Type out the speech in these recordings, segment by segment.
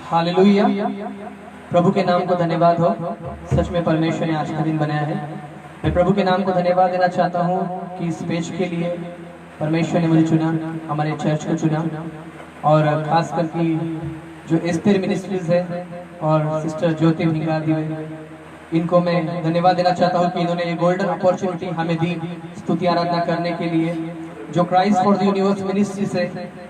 Hallelujah. प्रभु के नाम को धन्यवाद हो। सच में परमेश्वर ने आज का दिन बनाया है। मैं प्रभु के नाम को धन्यवाद देना चाहता हूँ कि इस पेज के लिए परमेश्वर ने मुझे चुना, हमारे चर्च को चुना, और खास करके जो एस्तेर मिनिस्ट्रीज है और सिस्टर ज्योति भिंगार, इनको मैं धन्यवाद देना चाहता हूँ कि इन्होंने ये गोल्डन अपॉर्चुनिटी हमें दी स्तुति आराधना करने के लिए। जो Christ for the universe ministry से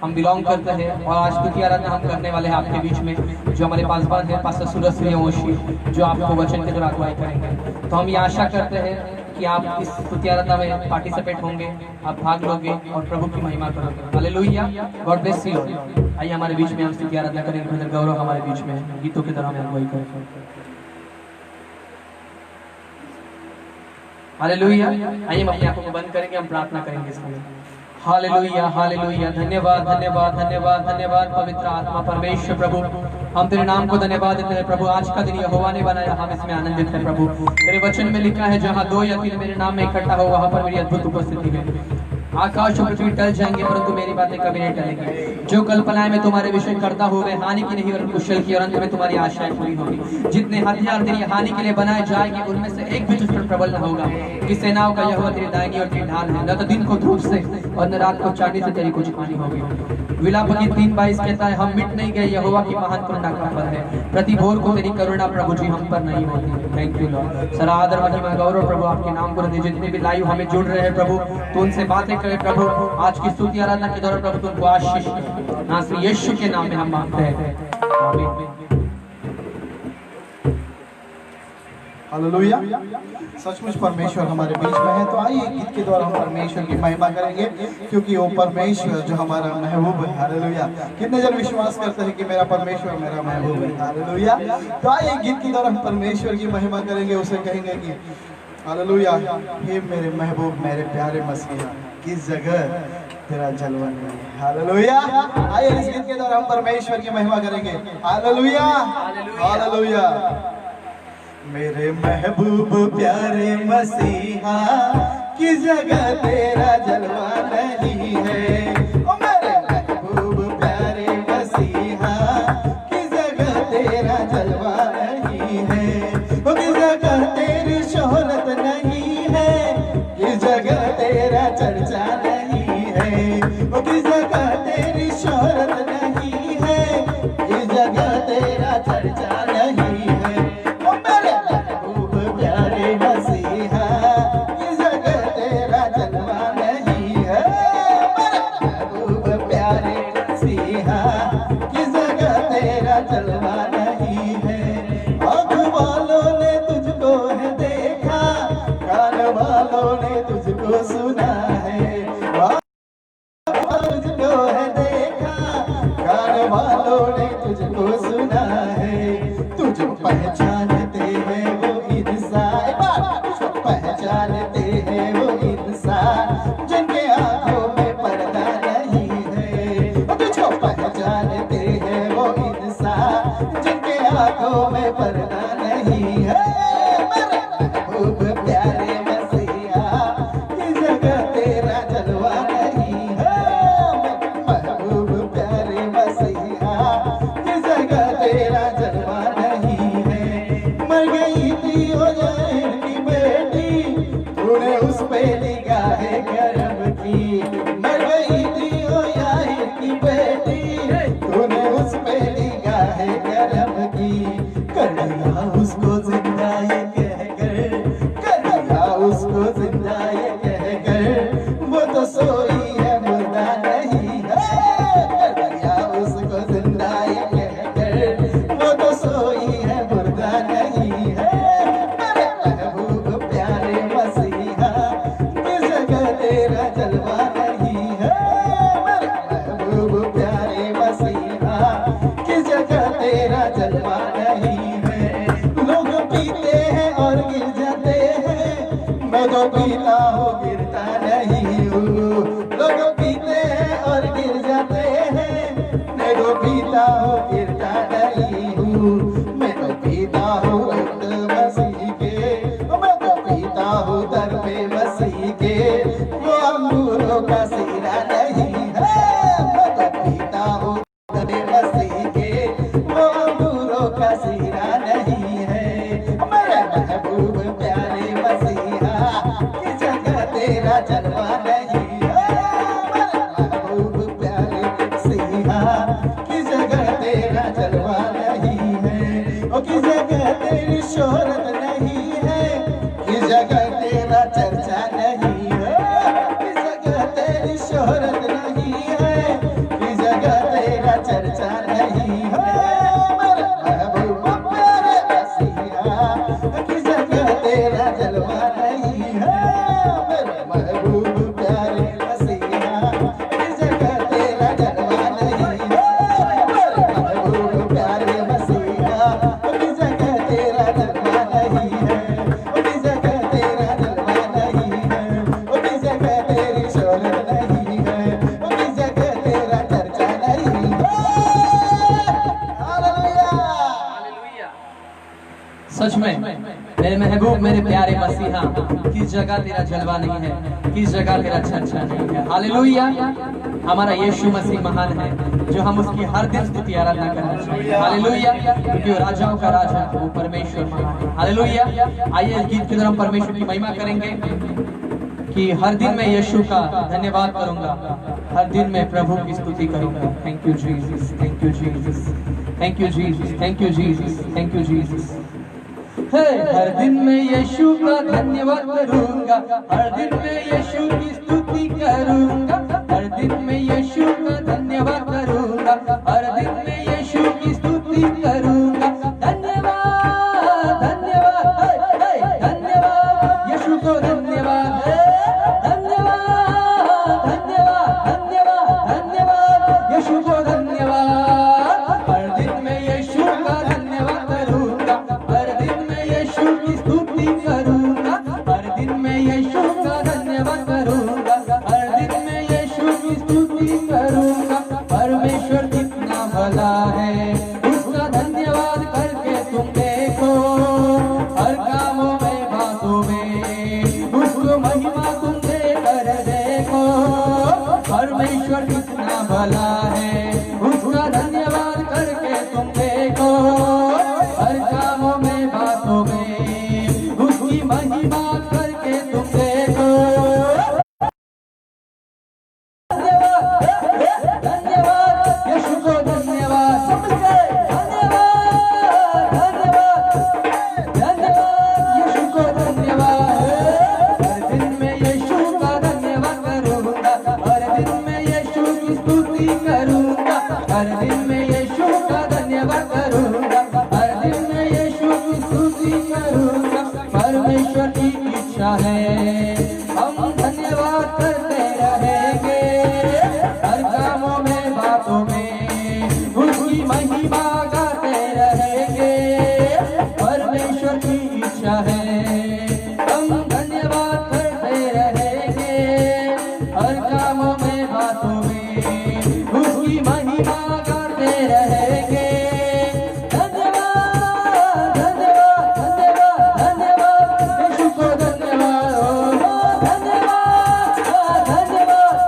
हम बिलोंग करते हैं, और आज स्तुति आराधना हम करने वाले हैं आपके बीच में। जो हमारे पासवान है पास्टर सूरज सूर्यवंशी, जो आपको वचन के द्वारा अगुवाई करेंगे। तो हम ये आशा करते हैं कि आप इस स्तुति आराधना में पार्टिसिपेट होंगे, आप भाग लोगे और प्रभु की महिमा करोगे। Hallelujah, God bless you. आइए हमारे बीच में हम स्तुति आराधना करेंगे। ब्रदर गौरव हमारे बीच में गीतों के द्वारा हमें अगुवाई करेंगे। हालेलुया। आइए हम अपनी आंखों को बंद करेंगे, हम प्रार्थना करेंगे इस समय। Hallelujah, hallelujah. धन्यवाद, धन्यवाद, धन्यवाद, धन्यवाद पवित्र आत्मा परमेश्वर प्रभु, हम तेरे नाम को धन्यवाद देते हैं प्रभु। आज का दिन यहोवा ने बनाया, हम इसमें आनंदित हैं प्रभु। तेरे वचन में लिखा है, जहाँ 2 या 3 मेरे नाम में इकट्ठा हो, वहाँ पर मेरी अद्भुत उपस्थिति है। आकाश और पृथ्वी टल जाएंगे, परंतु मेरी बातें कभी नहीं टलेंगी। जो कल्पनाएं मैं तुम्हारे विषय करता हूँ, वे हानि की नहीं और कुशल की, और अंत में तुम्हारी आशाएं पूरी होगी। जितने हथियार तेरी हानि के लिए बनाए जाएंगे, उनमें से एक भी तुझ पर प्रबल न होगा। कि सेनाओं का यहोवा तेरी दाहिनी और तेरी ढाल है। न तो दिन को धूप से और न रात को चांदी से तेरी कुछ हानि होगी। विलाप गीत 3:22 कहता है, हम मिट नहीं गए, यहोवा की महान करुणा का फल है। प्रति भोर को तेरी करुणा प्रभु जी हम पर नहीं होती। Thank you Lord. सारा आदर महिमा गौरव प्रभु आपके नाम को दे। जितने भी लाइव हमें जुड़ रहे हैं प्रभु, तो उनसे बातें करें प्रभु। आज की स्तुति आराधना के दौरान प्रभु तुमको आशीष नासरी यीशु के नाम में हम मांगते हैं, आमीन। हालेलुया। सचमुच परमेश्वर हमारे बीच में है। तो आइए गीत के द्वारा हम परमेश्वर की महिमा करेंगे, क्योंकि वो परमेश्वर जो हमारा महबूब है। हालेलुया। कितने जन विश्वास करते हैं कि मेरा परमेश्वर मेरा महबूब है। हालेलुया। तो आइए गीत के द्वारा हम परमेश्वर की महिमा करेंगे। उसे कहेंगे कि हालेलुया, हे मेरे महबूब, मेरे प्यारे मसीहा, किस जगह तेरा जलवा है। हालेलुया। आइए इस गीत के द्वारा हम परमेश्वर की महिमा करेंगे। Hallelujah, hallelujah. मेरे महबूब प्यारे मसीहा, किस जगह तेरा जलवा नहीं है। ओ मेरे महबूब प्यारे मसीहा, किस जगह तेरा जलवा नहीं है। ओ किस जगह तेरी शोहरत नहीं है, किस जगह तेरा चर्चा नहीं है। ओ किस जगह तेरी शोहरत नहीं है, किस जगह तेरा चर्चा नहीं है। मसीहा, किस जगह तेरा जलवा नहीं है। महबूब प्यारे मसीहा, किस जगह तेरा जलवा नहीं है। आँख वालों ने तुझको है देखा, कान वालों ने तुझको सुना है। तुझको है देखा, कान वालों ने तुझको सुना है। तुझको पहचानते हैं वो इंसान, पहचानते हैं वो इंसान जिनके आंखों में पर्दा नहीं है। तुझको पहचानते हैं वो इंसान जिनके आंखों में पर्दा नहीं है। मेरे महबूब प्यारे मसीहा, किस जगह तेरा जलवा नहीं है। महबूब प्यारे मसीहा, किस जगह तेरा जलवा नहीं है। मर गई थी हो जाए तूने उस पे निगाहे करम की। मर गई थी ओ यार की बेटी, तूने उस पे निगाहे करम की। कर दिया उसको जिंदा ये कहकर, कर दिया उसको जिंदा ये कहकर, वो तो सोई है मुर्दा नहीं है। कर दिया उसको जिंदा ये कहकर, वो तो सोई है मुर्दा नहीं है। तेरा जलवा नहीं है। महबूब प्यारे मसीहा, किस जगह तेरा जलवा नहीं है। लोग पीते हैं और गिर जाते हैं, मैं तो पीता हूँ गिरता नहीं हूँ। लोग पीते हैं और गिर जाते हैं, मैं तो पीता हूँ गिरता नहीं हूँ। मैं तो पीता हूँ मसीह के, मैं तो पीता हूँ दर पे मसीह के। वो अंगूरों का सिरा जगत नहीं है, वो किस जगह तेरा चर्चा नहीं है। हालेलुया। सच में मेरे महबूब, मेरे प्यारे मसीहा, किस जगह तेरा जलवा नहीं है, किस जगह तेरा चर्चा नहीं है। हालेलुया। हमारा यीशु मसीह महान है, जो हम उसकी हर दिन स्तुति आराधना करना चाहिए। हालेलुया। क्योंकि वो राजाओं का राजा है, वो परमेश्वर महान है। हालेलुया। आइए इस गीत के द्वारा हम परमेश्वर की महिमा करेंगे कि हर दिन मैं यीशु का धन्यवाद करूंगा, हर दिन मैं प्रभु की स्तुति करूंगा। Thank you Jesus, thank you Jesus, thank you Jesus, thank you Jesus, thank you Jesus. हर दिन मैं यीशु का धन्यवाद करूंगा, हर दिन मैं यीशु की स्तुति करूंगा, हर दिन मैं यीशु का धन्यवाद करूंगा, हर दिन मैं यीशु की स्तुति करूंगा। धन्यवाद धन्यवाद धन्यवाद यीशु को धन्यवाद, धन्यवाद धन्यवाद धन्यवाद धन्यवाद यीशु को धन्यवाद। हर दिन मैं यीशु का धन्यवाद करूंगा, हर दिन मैं यीशु की स्तुति करूंगा, हर दिन मैं यीशु का धन्यवाद करूंगा, हर दिन मैं यीशु की स्तुति करूंगा। परमेश्वर कितना भला है, उसका धन्यवाद करके तुम देखो, हर कामों में बातों में उसको महिमा तुम देकर देखो। परमेश्वर कितना भला है, उसका धन्यवाद करके तुम देखो, हर कामों में बातों में उसकी महिमा करके तुम देखो। धन्यवाद धन्यवाद यीशु को धन्यवाद, धन्यवाद धन्यवाद धन्यवाद यीशु को धन्यवाद। हर दिन मैं यीशु का धन्यवाद करूंगा, हर दिन मैं यीशु की स्तुति करूंगा, हर दिन मैं यीशु का धन्यवाद करूंगा, हर दिन मैं यीशु की स्तुति करूंगा। परमेश्वर की इच्छा है हम धन्यवाद करते रहेंगे, हर कामों में बातों में उसकी महिमा गाते रहेंगे। परमेश्वर की इच्छा है हम धन्यवाद करते रहेंगे, हर कामों में बातों में उसकी महिमा गाते रहेंगे। धन्यवाद धन्यवाद धन्यवाद धन्यवाद यीशु को धन्यवाद, धन्यवाद धन्यवाद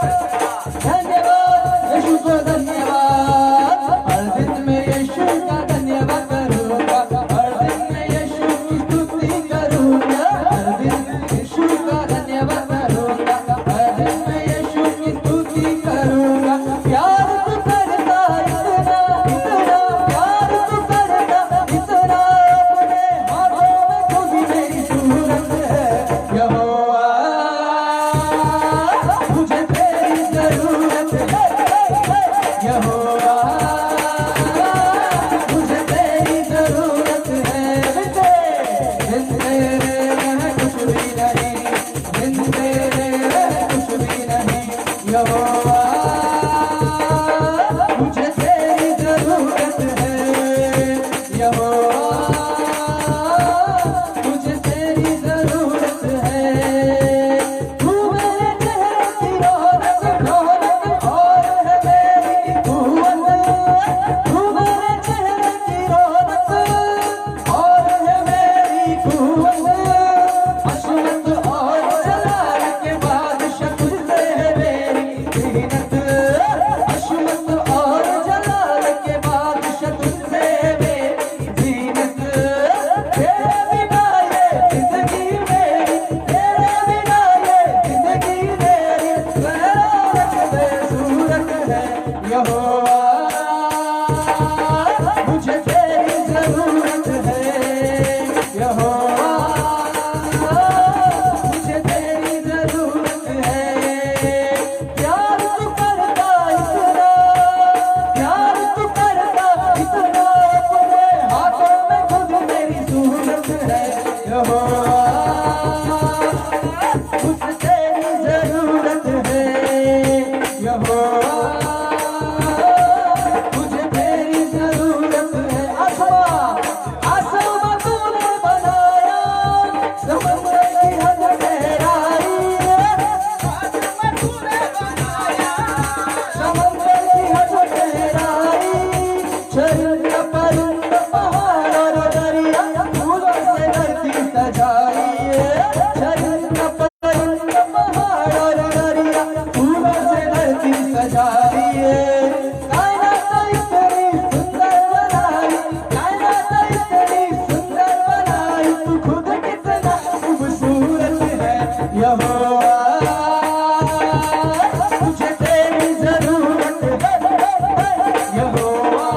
धन्यवाद यीशु को धन्यवाद। हर दिन मैं यीशु का धन्यवाद करूंगा, हर दिन मैं यीशु की स्तुति करूंगा, हर दिन यीशु का धन्यवाद करूंगा, हर दिन मैं यीशु की स्तुति करूंगा। प्यार तू करता इतना इतना, प्यार तू करता इतना, अपने हाथों में तू भी मेरी सूरत है। यहोवा मुझे तेरी जरूरत है, यहोवा मुझे तेरी जरूरत है। बिन तेरे मैं कुछ भी नहीं, बिन तेरे मैं कुछ भी नहीं। यहोवा मुझे तेरी जरूरत है, यहोवा मुझे तेरी जरूरत है। तू मेरे चेहरे की रौनक रौनक और है मेरी कुव्वत, तू मेरे चेहरे की रौनक और है मेरी कुव्वत। अशरत और जलाल के बाद शक्ल है मेरी सजाई है, कायनात इतनी सुंदर बनाई, कायनात इतनी सुंदर बनाई, तू खुद कितना खूबसूरत है यहोवा, तुझे तेरी जरूरत है यहोवा,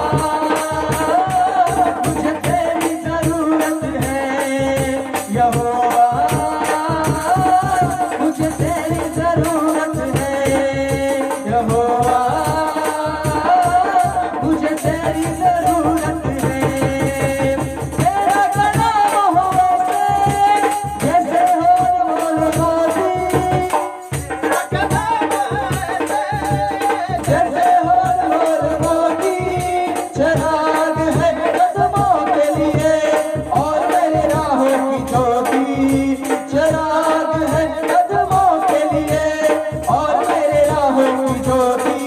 तुझे तेरी जरूरत है यहोवा, मुझे तेरी जरूरत है यहोवा, मुझे तेरी जरूरत है। तेरा कलाम हो जैसे हो मोल मोती, तेरा कलाम जैसे हो मोल मोती, चिराग है कदमों के लिए और मेरे राहों की ज्योति, चिराग है कदमों के लिए और मेरे राहों की ज्योति,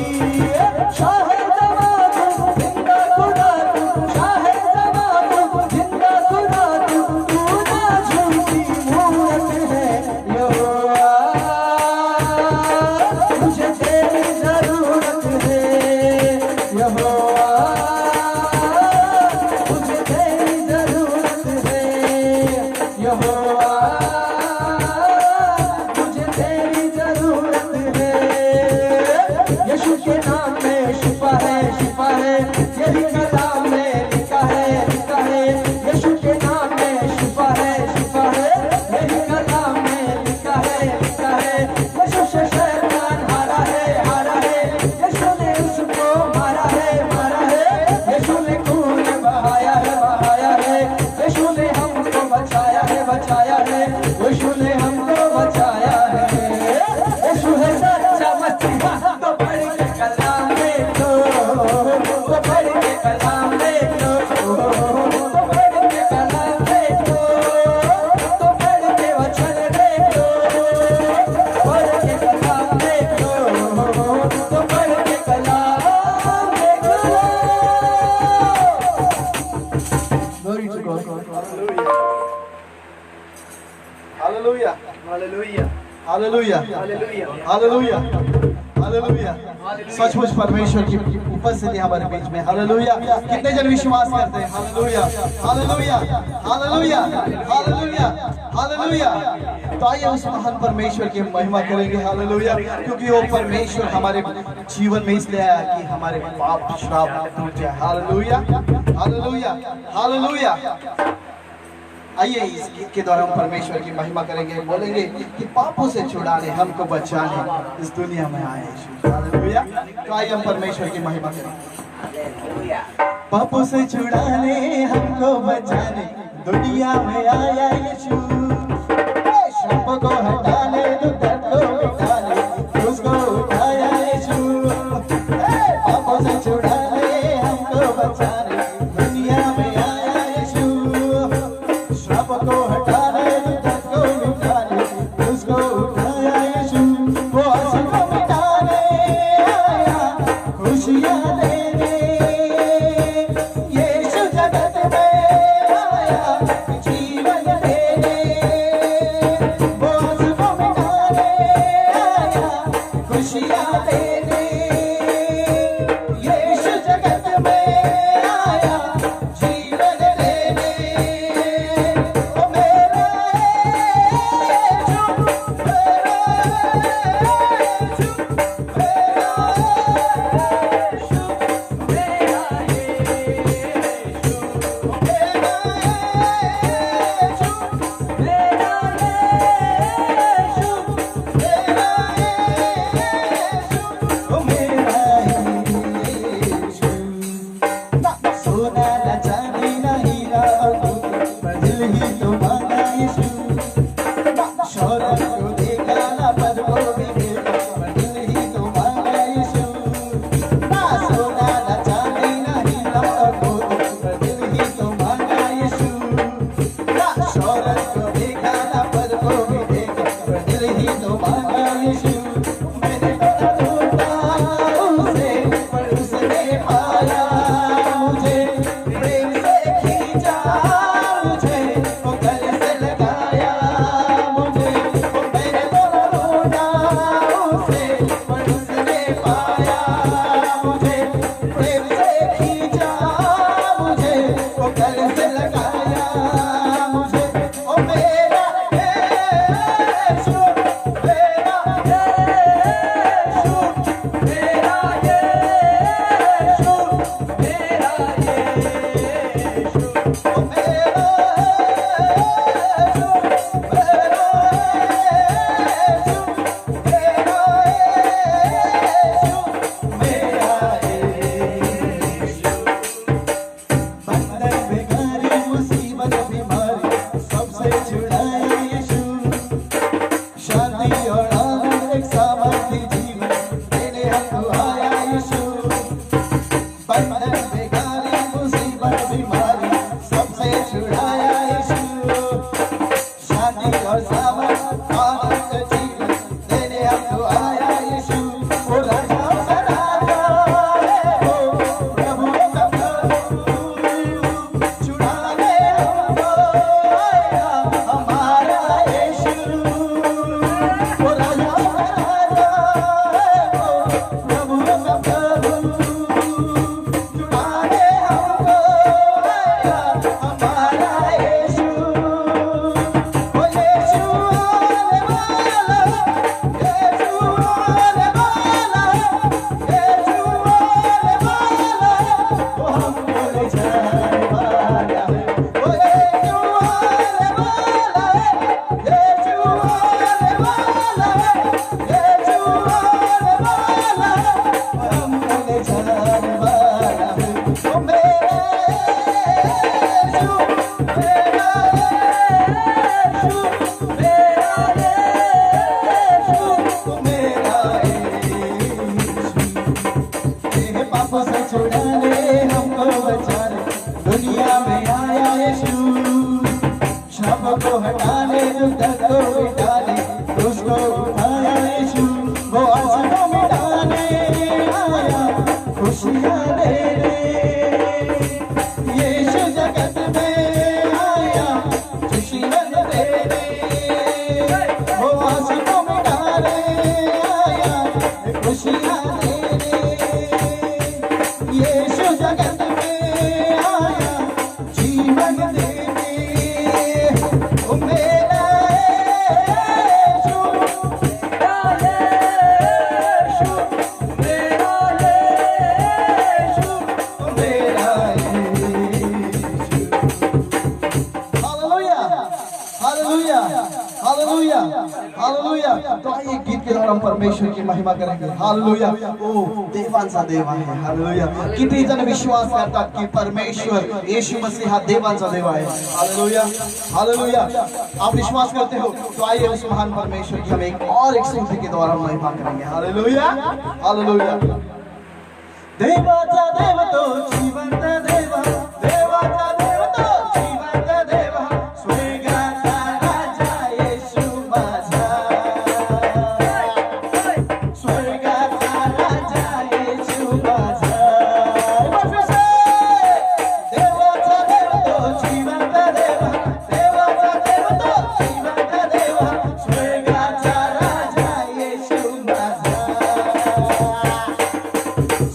शाह ज़मातु जिंदा खुदा तू, शाह ज़मातु जिंदा खुदा तू, तू ना झूठी मूरत है यहोवा, मुझे तेरी जरूरत है यहोवा, मुझे तेरी जरूरत है यहोवा, मुझे तेरी जरूरत है। यीशु के नाम में शिफा है, शिफा है, यही कलाम में लिखा है, लिखा है, यीशु के नाम में शिफा है, शिफा है, यही कलाम में लिखा है, लिखा है, यीशु से शैतान हारा है, हारा है, यीशु ने उसको मारा है, मारा है, यीशु ने खून बहाया है, बहाया है, यीशु ने हमको बचाया है, बचाया है, यीशु ने हमको बचाया है, यीशु है सच्चा मसीहा, तो पढ़ के कलाम में तो पढ़ के कलाम में तो पढ़ के कलाम में तो पढ़ के वचन में तो पढ़ के कलाम में तो पढ़ के कलाम में Glory to God. Hallelujah, hallelujah, hallelujah, hallelujah, hallelujah, hallelujah. सचमुच परमेश्वर की उपस्थिति हमारे बीच में, हालेलुया। कितने जन विश्वास करते हैं? Hallelujah, hallelujah, hallelujah, hallelujah, hallelujah. तो आइए उस महान परमेश्वर की महिमा करेंगे, हालेलुया, क्योंकि वो परमेश्वर हमारे जीवन में इसलिए आया कि हमारे पाप श्राप टूट जाए, हालेलुया, हालेलुया, हालेलुया। आइए इस गीत के द्वारा हम परमेश्वर की महिमा करेंगे, बोलेंगे कि पापों से छुड़ाने, हमको बचाने इस दुनिया में आए यीशु, हालेलुया। तो आइए हम परमेश्वर की महिमा करेंगे। पापों से छुड़ाने, हमको बचाने दुनिया में आया यीशु, शाप को हटाने, दर्द को मिटाने, उसको उठाया यीशु, पापों से छुड़ाने, हमको बचाने दुनिया में आया यीशु, शाप को हटाने, दर्द को मिटाने, उसको उठाया यीशु, वो आंसू को मिटाने आया, खुशियाँ देने यीशु जगत में आया, जीवन देने, वो आंसू को मिटाने आया, खुशियाँ देने, यीशु जगत में आया, जीवन देने, ओ मेरा यीशु, सोना न चांदी न हीरा और मोती, पर दिल ही तो मांगा यीशु, शोहरत को देखा ना पद को भी देखा, पर दिल ही तो मांगा यीशु, ना सोना न चांदी न हीरा और मोती, पर दिल ही तो मांगा यीशु, ना शोहरत को देखा ना पद को भी देखा, पर दिल ही तो मांगा यीशु, मैंने बड़ा ढूंढा उसे, पर उसने पाया मुझे, प्रेम से खींचा मुझे, वो गले से लगाया मुझे, वो मैंने बड़ा ढूंढा उसे, पर उसने पाया छुड़ाने हमको बचाने दुनिया में आया यीशु शाप को हटाने दर्द को मिटाने उसको उठाया यीशु वो आंसुओं मिटाने आया खुशियाँ देने यीशु जगत में आया खुशियाँ देने वो आंसुओं मिटाने आया खुशियाँ देने यीशु जगत में आया जीवन देने ओ मेरा यीशु मेरा यीशु मेरा यीशु मेरा यीशु हालेलुया हालेलुया हालेलुया हालेलुया। तो आइए गीत के द्वारा हम परमेश्वर की महिमा करेंगे। हालेलुया। ओ देवांचा देव आहे। हालेलुया। किती जण विश्वास करतात की परमेश्वर यीशु मसीह हा देवांचा देव आहे। Hallelujah hallelujah. आप विश्वास करते हो तो आइए उस महान परमेश्वर की हम एक स्तुति के द्वारा महिमा करेंगे। Hallelujah hallelujah. देवाचा देव तो जिवंत देव देवाचा देव तो जिवंत देव स्वर्गाचा राजा येशू माझा स्वर्गाचा राजा येशू माझा देवाचा देव तो जिवंत देव देवाचा देव तो जिवंत देव स्वर्गाचा राजा येशू माझा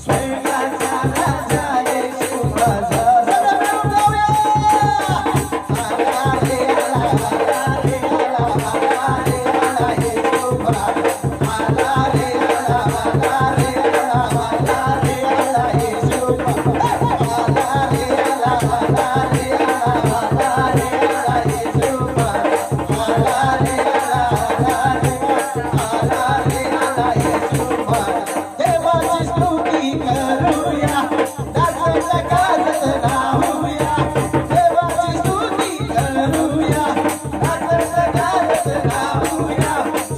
स्वर्गाचा राजा येशू माझा सदा मिळून गाऊया आला रे आला येशू माझा आला रे आला येशू माझा आला रे आला येशू माझा आला रे आला येशू माझा देवाची स्तुती करूया दासांच्या गाजत राहूया देवाची स्तुती करूया दासांच्या गाजत राहूया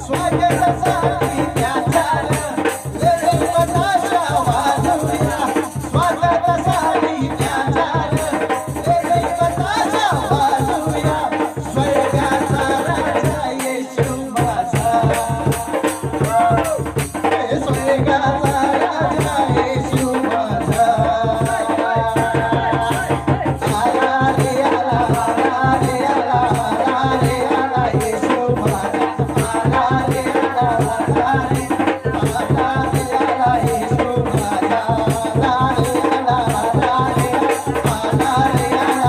स्वागत साठी त्याचा पताशा वाजूया स्वागत साठी त्याचा पताशा वाजूया स्वर्गाचा राजा येशू माझा स्वर्गाचा राजा येशू माझा आला रे आला येशू माझा आला रे आला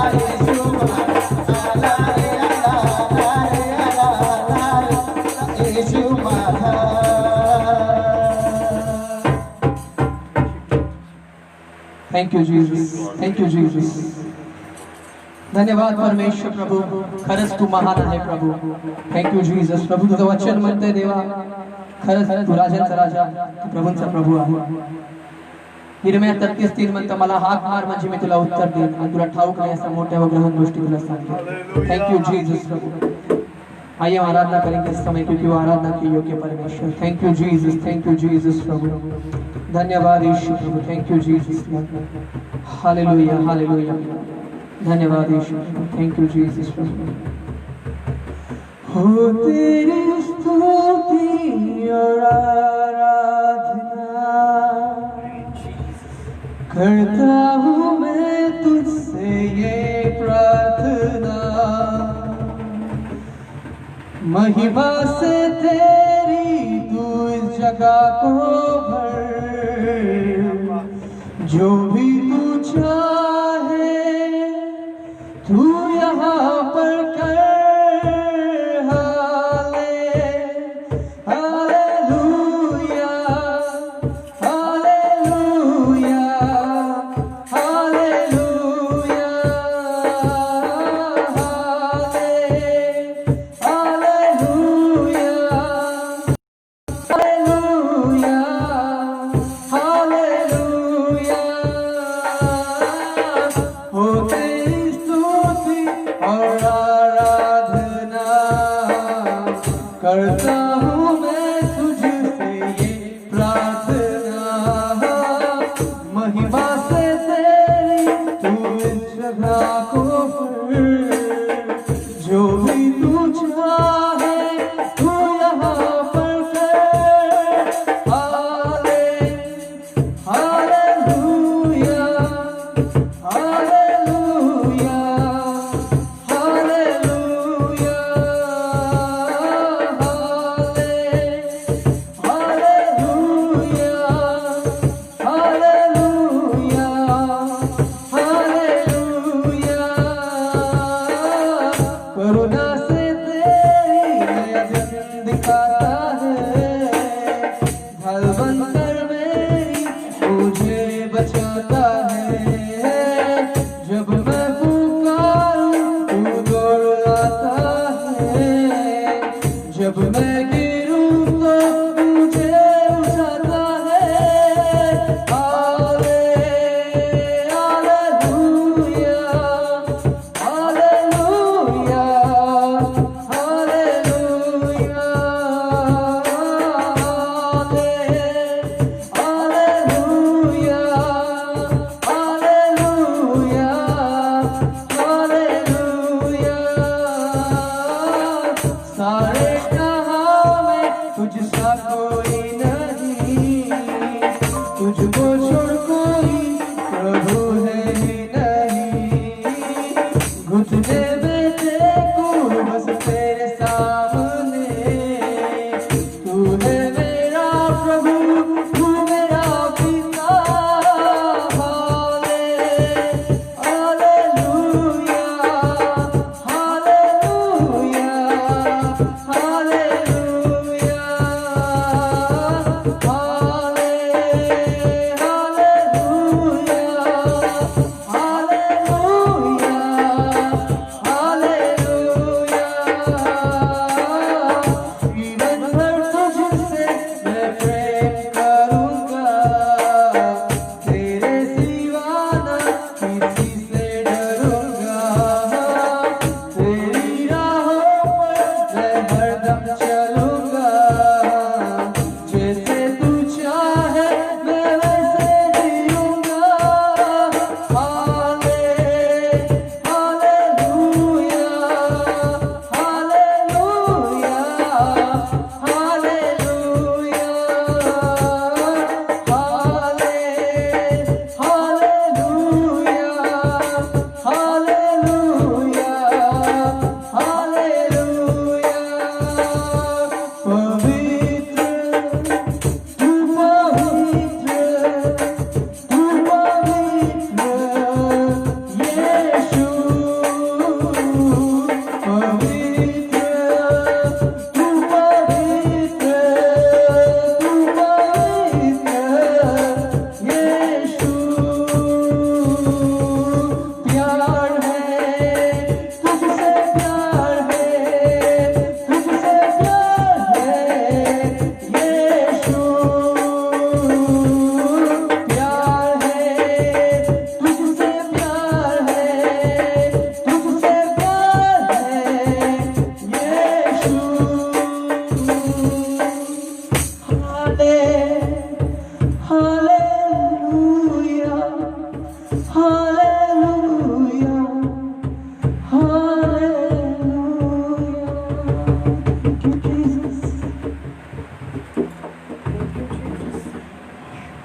येशू माझा आला रे आला येशू माझा आला रे येशू माझा। Thank you Jesus thank you Jesus. धन्यवाद परमेश्वर प्रभू खरंच तू महान आहे प्रभू। थँक यू जीसस प्रभू तुझं वचन म्हणतंय देवा खरंच तू राजांचा राजा तू प्रभूंचा प्रभू आहे। यिर्मया 33:3 म्हणतं मला हाक मार म्हणजे मी तुला उत्तर देईन आणि तुला ठाऊक नाही अशा मोठ्या व गहन गोष्टी तुला सांगेन। थँक यू जीसस प्रभू। आइए हम आराधना करेंगे इस समय क्योंकि वो आराधना के योग्य परमेश्वर। थैंक यू जीसस प्रभु। धन्यवाद यीशु प्रभु। Thank you Jesus. Hallelujah hallelujah. धन्यवाद यीशु। थैंक यू जीसस प्रभु। हो तेरी स्तुति और आराधना करता हूँ मैं तुझसे ये प्रार्थना महिमा से तेरी तू इस जगह को भर जो भी तू चाहे तू यहाँ पर कर hallelujah hallelujah hallelujah hallelujah hallelujah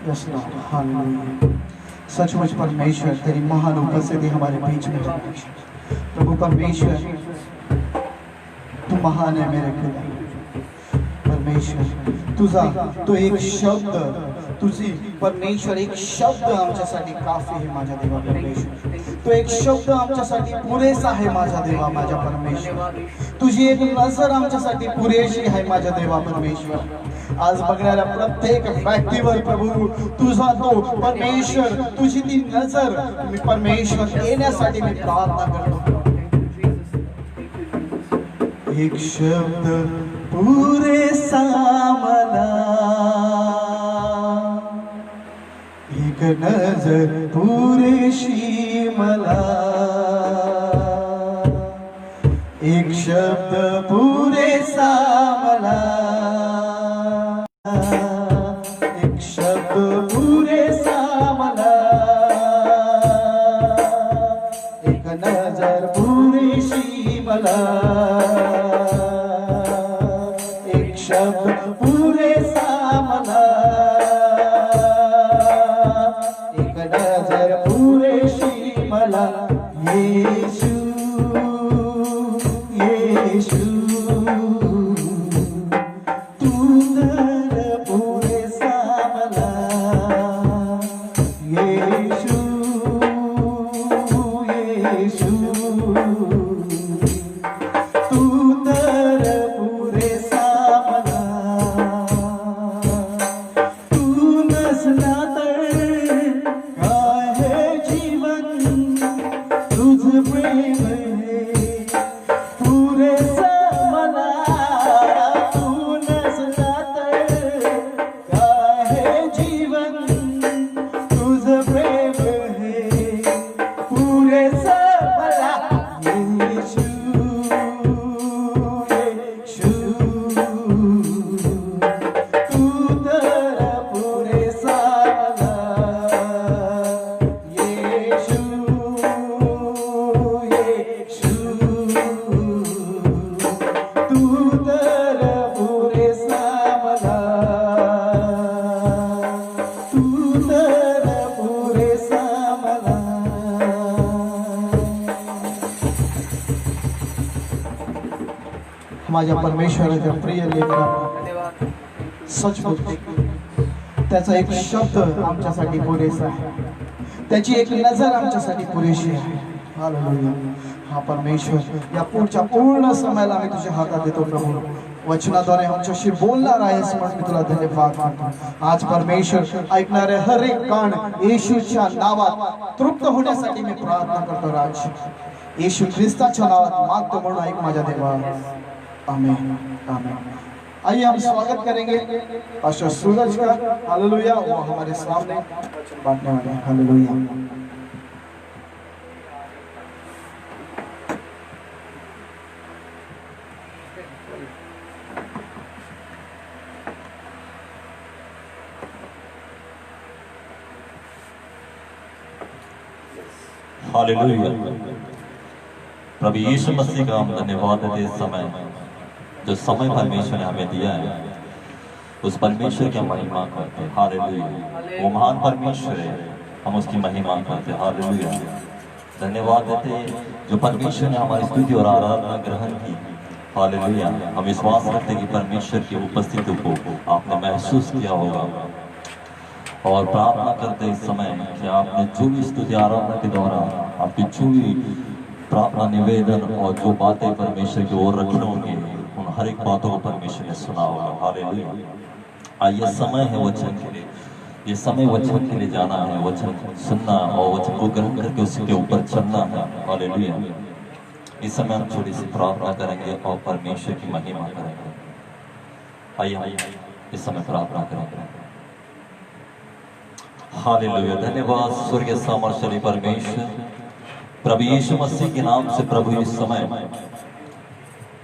yes Lord, hallelujah. सचमुच परमेश्वर तेरी महान उपस्थिति हमारे बीच में है। प्रभु परमेश्वर तू महान है मेरे खुदा। परमेश्वर तुझा तो एक शब्द, तुझी परमेश्वर एक शब्द आमच्यासाठी काफी आहे माझ्या देवा परमेश्वर। तो एक शब्द आमच्यासाठी पुरेसा आहे माझा देवा माझ्या परमेश्वर। तुझी एक नजर आमच्यासाठी पुरेशी आहे माझ्या देवा परमेश्वर। आज बघणाऱ्या प्रत्येक व्यक्तीवर प्रभू तुझा तो परमेश्वर, तुझी ती नजर मी परमेश्वर येण्यासाठी मी प्रार्थना करतो। एक शब्द पुरेसा मला, एक नजर पुरेशी मला, एक शब्द पुरेसा मला, एक शब्द पुरेसा मला, एक नजर पुरेशी मला, एक शब्द पुरेसा मला, एक नजर पुरेशी मला। येशू येशू तू तर पुरेसा मला, येशू येशू तू तर पुरेसा मला। तू नसला तर काय हे जीवन, तुझ प्रेम हे पुरेसा मला। तू नसला तर काय हे जीवन, तुझ प्रेम हे पुरेसा मला। येशू येशू तू तर पुरेसा मला, येशू येशू तू तर पुरेसा मला, तू तर पुरेसा मला। माझ्या परमेश्वराच्या प्रिय लेकरा, सचमुच त्याचा एक शब्द आमच्यासाठी पुरेसा आहे, त्याची एक नजर आमच्यासाठी पुरेशी आहे। हालेलुया। हा परमेश्वर या पुढच्या पूर्ण समयाला आम्ही तुझ्या हातात देतो प्रभू। वचनाद्वारे आमच्याशी बोलणार आहेस म्हणून मी तुला धन्यवाद करतो। आज परमेश्वर ऐकणारे हर एक कान येशूच्या नावात तृप्त होण्यासाठी मी प्रार्थना करतो राज। येशू ख्रिस्ताच्या नावात मागतो म्हणून ऐक माझ्या देवा, आमीन आमीन। आइए हम स्वागत करेंगे पास्टर सूरज का। हालेलुया। वो हमारे सामने वचन बांटने वाले हैं। हालेलुया। हालेलुया। प्रभु यीशु मसीह का हम धन्यवाद देते इस समय, जो समय परमेश्वर ने हमें दिया है उस परमेश्वर की महिमा करते हैं। हालेलुया। वो महान परमेश्वर है, हम उसकी महिमा करते हैं। हालेलुया। धन्यवाद देते हैं जो परमेश्वर ने हमारी स्तुति और आराधना ग्रहण की। हालेलुया। हम विश्वास करते हैं कि परमेश्वर की उपस्थिति को आपने महसूस किया होगा और प्रार्थना करते इस समय कि आपने जो भी स्तुति आराधना के दौरान आपकी जो भी प्रार्थना निवेदन और जो बातें परमेश्वर की ओर रखी होंगी उन हर एक बातों को परमेश्वर ने सुना होगा। हालेलुया। ये समय है वचन के लिए, ये समय वचन के लिए जाना है, वचन सुनना और वचन को ग्रहण करके उसके ऊपर चलना है। हालेलुया। इस समय हम थोड़ी सी प्रार्थना करेंगे और परमेश्वर की महिमा करेंगे। आइए इस समय प्रार्थना करेंगे। हालेलुया। धन्यवाद स्वर्गीय सामर्थ्यशाली परमेश्वर, प्रभु यीशु मसीह के नाम से प्रभु इस समय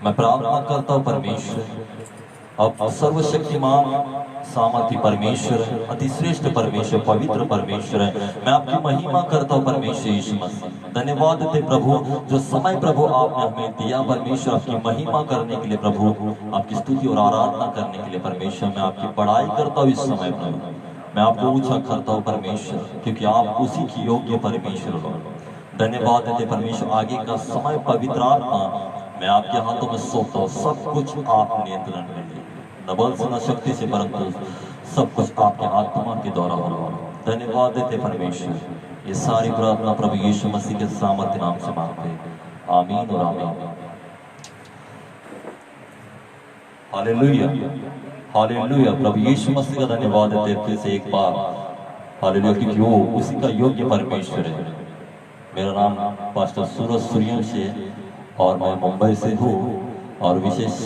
मैं प्रार्थना करता हूँ परमेश्वर, अब सर्वशक्तिमान सामर्थ्य परमेश्वर, अति श्रेष्ठ परमेश्वर, पवित्र परमेश्वर है, मैं आपकी महिमा करता हूँ परमेश्वर यीशु मसीह। धन्यवाद देते प्रभु जो समय प्रभु आपने हमें दिया परमेश्वर, आपकी महिमा करने के लिए प्रभु, आपकी स्तुति और आराधना करने के लिए परमेश्वर, मैं आपकी बड़ाई करता हूँ इस समय प्रभु। मैं आपको ऊंचा करता हूँ परमेश्वर, क्योंकि आप उसी की योग्य परमेश्वर हो। धन्यवाद देते परमेश्वर, आगे का समय पवित्र आत्मा मैं आपके हाथों में सौंपता हूँ। सब कुछ आप नियंत्रण में लीजिए, न बल से न शक्ति से, परंतु सब कुछ आपके आत्मा के द्वारा हो। धन्यवाद देते परमेश्वर, ये सारी प्रार्थना प्रभु यीशु मसीह के सामर्थ्य नाम से मांगते हैं, आमीन और आमीन। Hallelujah, hallelujah. प्रभु यीशु मसीह का धन्यवाद देते फिर से एक बार, हालेलुया, क्योंकि वो उसी का योग्य परमेश्वर है। मेरा नाम पास्टर सूरज सूर्यवंशी है और मैं मुंबई से हूँ, और विशेष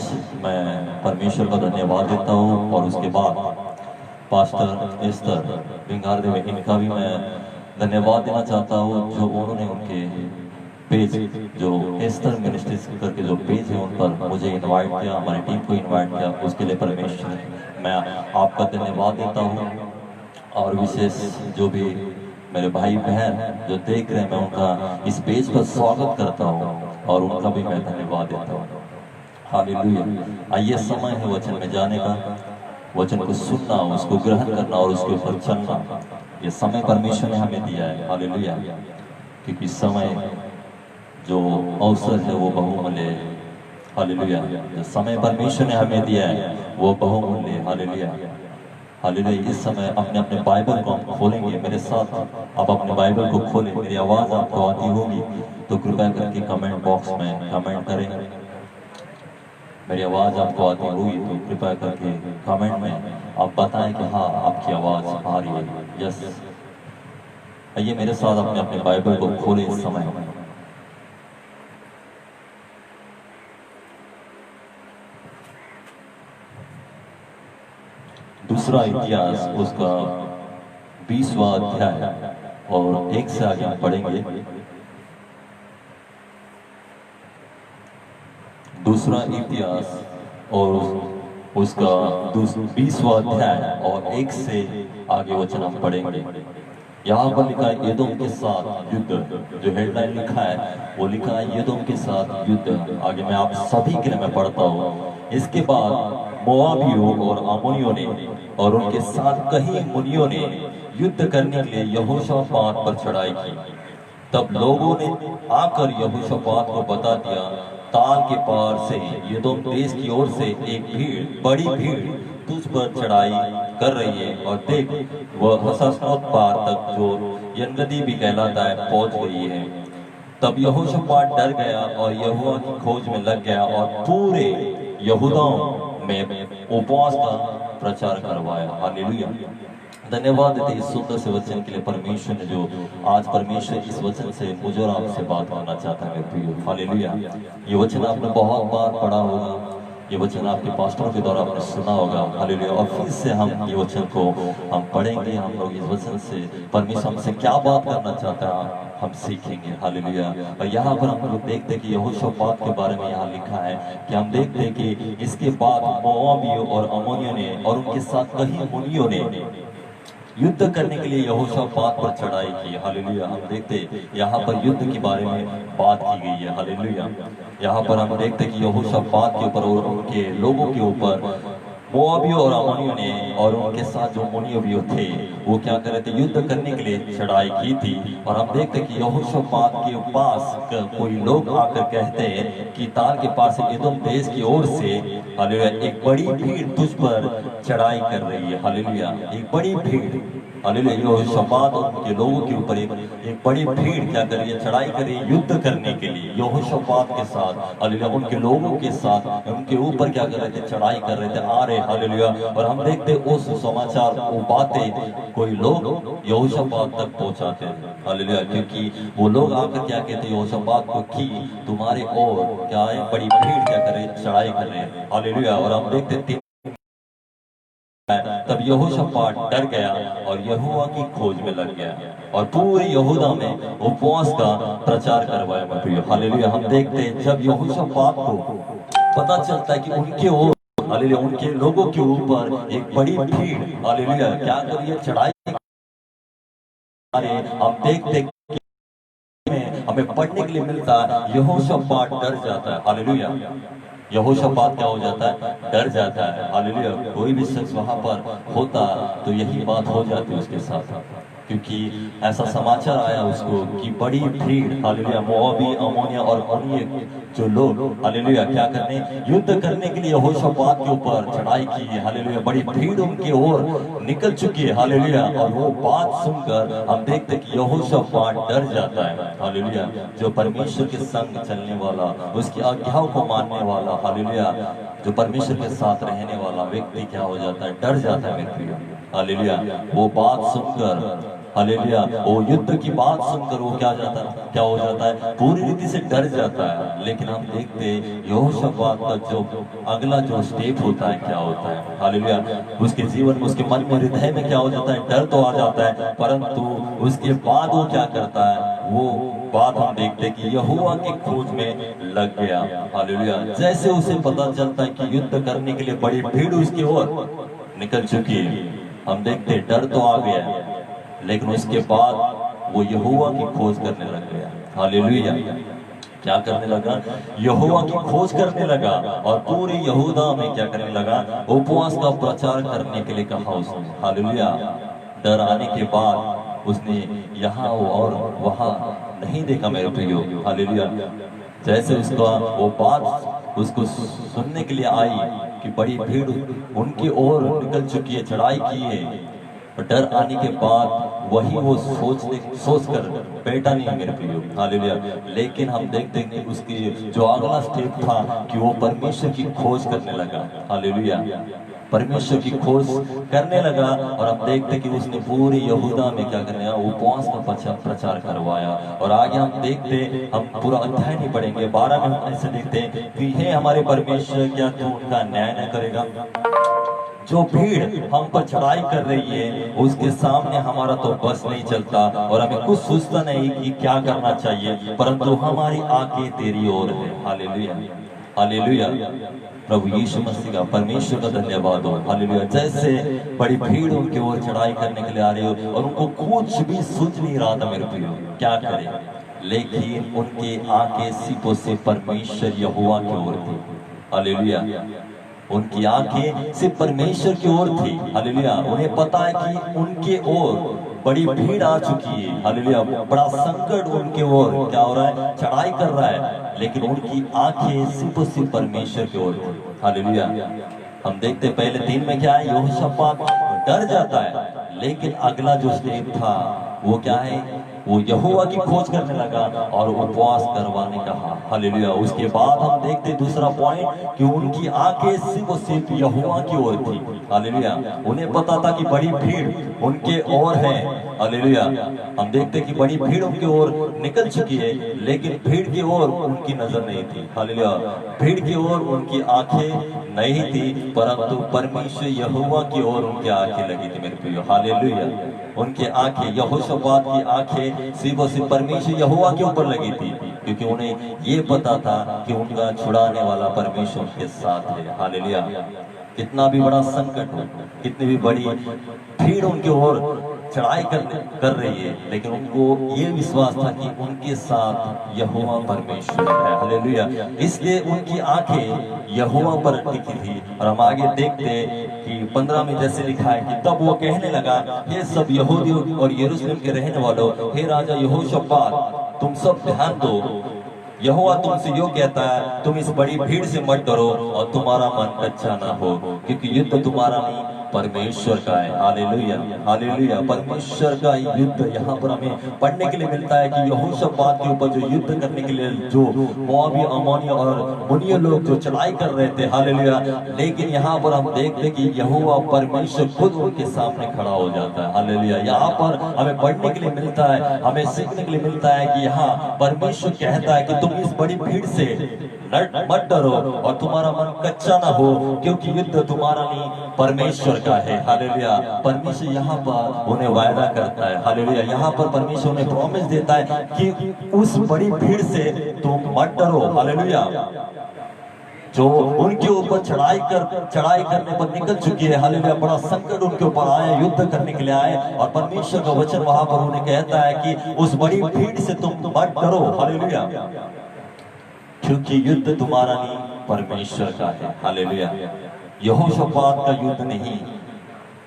मैं परमेश्वर का धन्यवाद देता हूँ। और उसके बाद पास्टर एस्तर बिंगारदेव, इनका भी मैं धन्यवाद देना चाहता हूँ, जो उन्होंने उनके पेज, जो एस्तर मिनिस्ट्रीज करके जो पेज है, उन पर मुझे इनवाइट किया, हमारी टीम को इनवाइट किया, उसके लिए परमेश्वर मैं आपका धन्यवाद देता हूँ। और विशेष जो भी मेरे भाई बहन जो देख रहे हैं, मैं उनका इस पेज पर स्वागत करता हूँ और उनका भी मैं धन्यवाद देता हूँ। हालेलुया। आइए, समय है वचन में जाने का, वचन को सुनना, उसको ग्रहण करना और उसके ऊपर चलना। ये समय परमेश्वर ने हमें दिया है। हालेलुया। क्योंकि समय जो अवसर है वो बहुमूल्य है। हालेलुया। जो समय परमेश्वर ने हमें दिया है वो बहुमूल्य है। Hallelujah, hallelujah. इस समय अपने अपने बाइबल को हम खोलेंगे, मेरे साथ आप अपने बाइबल को खोलें। मेरी आवाज आपको आती होगी तो कृपया करके कमेंट बॉक्स में कमेंट करें। मेरी आवाज आपको आती होगी तो कृपया करके कमेंट में आप बताएं कि हाँ, आपकी आवाज आ रही है। यस, आइए मेरे साथ अपने अपने बाइबल को खोलें इस समय। दूसरा इतिहास उसका 20वां अध्याय और 1 से आगे हम पढ़ेंगे। दूसरा इतिहास और उसका 20वां अध्याय और 1 से आगे वचन हम पढ़ेंगे। यहाँ पर लिखा है एदोम के साथ युद्ध। जो हेडलाइन लिखा है वो लिखा है एदोम के साथ युद्ध। आगे मैं आप सभी के लिए मैं पढ़ता हूँ। इसके बाद मोआबियों और अम्मोनियों ने और उनके साथ कई मुनियों ने युद्ध करने के लिए यहोशापात पर चढ़ाई की। तब लोगों ने आकर यहोशापात को बता दिया, ताल के पार से एदोम देश की ओर से एक भीड़, बड़ी भीड़ तुझ पर चढ़ाई कर रही है, और देख वह हसनोत पार तक, जो यह नदी भी कहलाता है, पहुंच गई है। तब यहोशापात डर गया और यहोवा की खोज में लग गया और पूरे यहूदा में उपवास का प्रचार करवाया। हालेलुया। धन्यवाद देते इस सुंदर से वचन के लिए परमेश्वर ने, जो आज परमेश्वर इस वचन से मुझे और आपसे बात करना चाहता है। हालेलुया। ये वचन आपने बहुत बार पढ़ा होगा, ये वचन आपके पास्टरों के द्वारा आपने सुना होगा। हालेलुया। और फिर से हम ये वचन को हम पढ़ेंगे। हम लोग इस वचन से परमेश्वर हमसे क्या बात करना चाहता है हम सीखेंगे। हालेलुया। और यहाँ पर हम लोग देखते हैं कि यहोशापात के बारे में यहाँ लिखा है कि हम देखते हैं कि इसके बाद मोआबियों और अम्मोनियों ने और उनके साथ कई मुनियों ने युद्ध करने के लिए यहोशापात पर चढ़ाई की। हालेलुया। हम देखते यहाँ पर युद्ध के बारे में बात की गई है। हालेलुया। यहाँ पर हम देखते कि यहोशापात के ऊपर और उनके लोगों के ऊपर मोआबियों और अम्मोनियों ने और उनके साथ जो मुनियों थे वो क्या कर रहे थे, युद्ध करने के लिए चढ़ाई की थी। और हम देखते कि यहोशापात के पास कोई लोग आकर कहते हैं कि ताल के पास एदोम देश की ओर से, हालेलुया, एक बड़ी भीड़ तुझ पर चढ़ाई कर रही है। हालेलुया। एक बड़ी भीड़, हालेलुया, यहोशापात और उनके लोगों के ऊपर एक बड़ी भीड़ क्या कर रही है, चढ़ाई कर रही है युद्ध करने के लिए यहोशापात के साथ। हालेलुया। उनके लोगों के साथ उनके ऊपर क्या कर रहे थे, चढ़ाई कर रहे थे, आ रहे। हालेलुया। और हम देखते उस समाचार, वो बातें कोई लोग यहोशापात तक पहुंचाते हैं। हालेलुया। क्योंकि वो लोग आकर क्या कहते यहोशापात को कि तुम्हारे और क्या है, बड़ी भीड़ क्या कर रहे, चढ़ाई कर रहे हैं। हालेलुया। और हम देखते तब यहोशापात डर गया और यहोवा की खोज में लग गया और पूरे यहूदा में उपवास का प्रचार करवाया। हालेलुया। हम देखते हैं जब यहोशापात को पता चलता है कि उनके ओर, हालेलुया, उनके लोगों के ऊपर एक बड़ी भीड़, हालेलुया, क्या कर रही है, चढ़ाई। हम देखते हमें पढ़ने के लिए मिलता है यहोशापात डर जाता है। हालेलुया। यहोशापात क्या हो जाता है, डर जाता है। हालेलुया। कोई भी शख्स वहां पर होता तो यही बात हो जाती उसके साथ, क्योंकि ऐसा समाचार आया उसको कि बड़ी भीड़, हालेलुया, मोआबी, अमोनिया और अन्य जो लोग, हालेलुया, क्या करने, युद्ध करने के लिए यहोशापात के ऊपर चढ़ाई की है। हालेलुया। बड़ी भीड़ उनके ओर निकल चुकी है। हालेलुया। और वो बात सुनकर हम देखते कि यहोशापात डर जाता है। हालेलुया। जो परमेश्वर के संग चलने वाला, उसकी आज्ञाओं को मानने वाला, हालेलुया, जो परमेश्वर के साथ रहने वाला व्यक्ति क्या हो जाता है, डर जाता है मेरे प्रिय। हालेलुया। वो बात सुनकर, हालेलुया, वो युद्ध की बात सुनकर वो क्या हो जाता है, पूरी रीति से डर जाता है। लेकिन हम देखते यहोशापात का जो अगला जो स्टेप होता है क्या होता है, हालेलुया, उसके जीवन में, उसके मन में, हृदय में क्या हो जाता है, डर तो आ जाता है, परंतु उसके बाद वो क्या करता है, वो बात हम देखते कि यहोवा की खोज में लग गया। हालेलुया। जैसे उसे पता चलता है कि युद्ध करने के लिए बड़ी भीड़ उसकी ओर निकल चुकी है, हम देखते डर तो आ गया है, लेकिन उसके बाद वो यहोवा की खोज करने लग गया। हालेलुया। क्या करने लगा, यहोवा की खोज करने लगा, और पूरे यहूदा में क्या करने लगा, उपवास का प्रचार करने के लिए कहा उसने। हालेलुया। डर आने के बाद उसने यहाँ और वहां नहीं देखा मेरे प्रियो। हालेलुया। जैसे उसका वो बात उसको सुनने के लिए आई कि बड़ी भीड़ उनकी ओर निकल चुकी है, चढ़ाई की है, डर आने के बाद वही वो सोच कर बैठा नहीं है मेरे प्रियो। हालेलुया। लेकिन हम देखते हैं कि उसकी जो अगला स्टेप था कि वो परमेश्वर की खोज करने लगा। हालेलुया। परमेश्वर की खोज करने लगा, और हम देखते कि उसने पूरी यहूदा में क्या करने, उपवास का प्रचार करवाया। और आगे हम देखते, हम पूरा अध्याय नहीं पढ़ेंगे, 12 में हम ऐसे देखते कि हे हमारे परमेश्वर, क्या तू उनका न्याय न करेगा। जो भीड़ हम पर चढ़ाई कर रही है उसके सामने हमारा तो बस नहीं चलता, और हमें कुछ सोचता नहीं कि क्या करना चाहिए, परंतु हमारी आंखें तेरी ओर है। हालेलुया। हालेलुया। प्रभु यीशु मसीह का, परमेश्वर का धन्यवाद हो। हालेलुया। जैसे बड़ी भीड़ उनकी ओर चढ़ाई करने के लिए आ रही हो, और उनको कुछ भी सूझ नहीं रहा था मेरे प्रियो, क्या करें, लेकिन उनकी आंखें सिर्फ से परमेश्वर यहोवा की ओर थी। हालेलुया। उनकी आंखें सिर्फ परमेश्वर की ओर थी। हालेलुया। उन्हें पता है कि उनके ओर बड़ी भीड़ आ चुकी है। हालेलुया। बड़ा संकट उनके ओर क्या हो रहा है, चढ़ाई कर रहा है, लेकिन उनकी आंखें सिर्फ परमेश्वर की ओर थी। हालेलुया। हम देखते पहले 3 में क्या है, यहोशापात डर जाता है, लेकिन अगला जो स्टेप था वो क्या है, वो यहोवा की खोज करने लगा और उपवास करवाने कहा। हालेलुया। उसके बाद हम देखते दूसरा पॉइंट कि उनकी आंखें सिर्फ यहोवा की ओर थी। हालेलुया। उन्हें पता था कि बड़ी भीड़ उनके ओर है। हालेलुया। हम देखते कि बड़ी भीड़ उनके ओर निकल चुकी है, लेकिन भीड़ की ओर उनकी नजर नहीं थी। हालेलुया। भीड़ की ओर उनकी आंखें नहीं थी, परंतु परमेश्वर यहोवा की ओर उनकी आंखें लगी थी मेरे प्रियो। हालेलुया। उनकी आंखें, यहोशापात की आंखें सिर्फ परमेश्वर यहोवा के ऊपर लगी थी, क्योंकि उन्हें ये पता था कि उनका छुड़ाने वाला परमेश्वर के साथ है। हालेलुया। कितना भी बड़ा संकट हो, कितनी भी बड़ी भीड़ उनके ओर चढ़ाई कर रही है, लेकिन उनको ये विश्वास था कि उनके साथ यहोवा परमेश्वर है। हालेलुया। इसलिए उनकी आंखें यहोवा पर टिकी थी। और हम आगे देखते कि 15 में जैसे लिखा है कि तब वो कहने लगा, हे सब यहूदियों और यरूशलेम के रहने वालों, हे राजा यहोशापात, तुम सब ध्यान दो, यहोवा तुमसे यो कहता है, तुम इस बड़ी भीड़ से मत डरो और तुम्हारा मन कच्चा ना हो, क्योंकि युद्ध तुम्हारा नहीं परमेश्वर का है। हालेलुया। हालेलुया। परमेश्वर का युद्ध यहाँ पर हमें पढ़ने के लिए मिलता है कि यहोशापात के ऊपर जो युद्ध करने के लिए जो मोआबी, अमोनी और मुनिया लोग जो चढ़ाई कर रहे थे। हालेलुया। लेकिन यहाँ पर हम देखते कि यहोवा परमेश्वर खुद उनके सामने खड़ा हो जाता है। हालेलुया। यहाँ पर हमें पढ़ने के लिए मिलता है, हमें सीखने के लिए मिलता है कि यहाँ परमेश्वर कहता है कि तुम इस बड़ी भीड़ से मत डरो और तुम्हारा मन कच्चा ना हो, क्योंकि युद्ध तुम्हारा नहीं परमेश्वर का है। हालेलुया। परमेश्वर यहाँ पर उन्हें वायदा करता है। हालेलुया। यहाँ पर परमेश्वर उन्हें प्रॉमिस देता है कि उस बड़ी भीड़ से तुम मत डरो। हालेलुया। जो उनके ऊपर चढ़ाई करने पर निकल चुकी है। हालेलुया। बड़ा संकट उनके ऊपर आया, युद्ध करने के लिए आए, और परमेश्वर का वचन वहां पर उन्हें कहता है कि उस बड़ी भीड़ से तुम मत डरो। हालेलुया। क्योंकि युद्ध तुम्हारा नहीं परमेश्वर का है। हालेलुया। यहोशापात का युद्ध नहीं,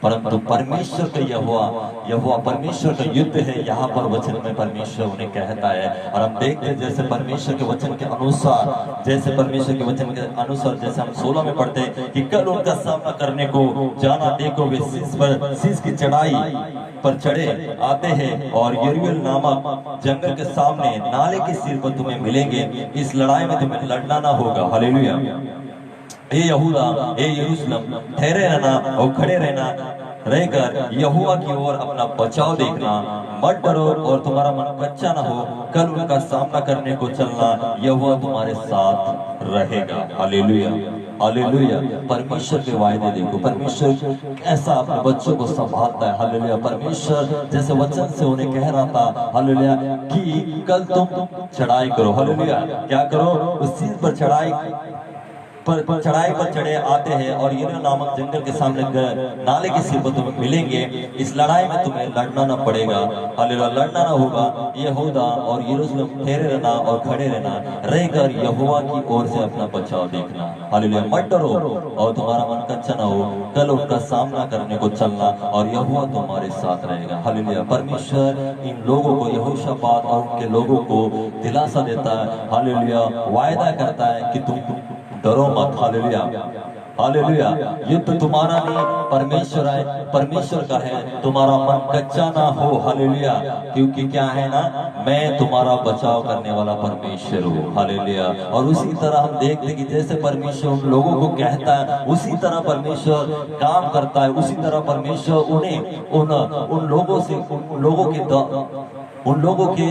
परंतु परमेश्वर का यहोवा परमेश्वर का युद्ध है। यहाँ पर वचन में परमेश्वर उन्हें कहता है, और हम देखते हैं जैसे परमेश्वर के वचन के अनुसार, जैसे परमेश्वर के वचन के अनुसार, जैसे हम 16 में पढ़ते हैं कि कल उनका सामना करने को जाना, देखो वे शीश की चढ़ाई पर चढ़े आते हैं और यरूशलेम नामक जंगल के सामने नाले के सिर पर तुम्हें मिलेंगे। इस लड़ाई में तुम्हें लड़ना ना होगा। हालेलुया। ए यहूदा, ए यरूशलेम, ठहरे रहना और खड़े रहना, रहकर यहोवा की ओर अपना बचाव देखना, मत डरो और तुम्हारा मन कच्चा ना हो। कल उनका सामना करने को चलना, यहोवा तुम्हारे साथ रहेगा। Hallelujah, hallelujah. परमेश्वर के वायदे देखो, परमेश्वर कैसा अपने बच्चों को संभालता है। हालेलुया। परमेश्वर जैसे वचन से उन्हें कह रहा था, हालेलुया, कि कल तुम चढ़ाई करो। हालेलुया। क्या करो? उस चीज पर चढ़ाई पर चढ़े आते हैं और यरूशलेम नामक जंगल के सामने नाले के सिर पर तुम्हें मिलेंगे। इस लड़ाई में तुम्हें लड़ना ना पड़ेगा। हालेलुया। लड़ना ना होगा। यहूदा और यरूशलेम, ठहरे रहना और खड़े रहना, रहकर यहोवा की ओर से अपना बचाव देखना। हालेलुया। मत डरो और तुम्हारा मन कच्चा ना हो। कल उनका सामना करने को चलना और यहोवा तुम्हारे साथ रहेगा। हालेलुया। परमेश्वर इन लोगों को, यहोशापात और उनके लोगों को दिलासा देता है। हालेलुया। वायदा करता है कि तुम डरो मत। Hallelujah, hallelujah. युद्ध तुम्हारा नहीं, परमेश्वर का है। तुम्हारा मन कच्चा ना हो। हालेलुया। क्योंकि क्या है ना, मैं तुम्हारा बचाव करने वाला परमेश्वर हूँ। हालेलुया। और उसी तरह हम देखते हैं कि जैसे परमेश्वर उन लोगों को कहता है, उसी तरह परमेश्वर काम करता है। उसी तरह परमेश्वर उन्हें उन लोगों के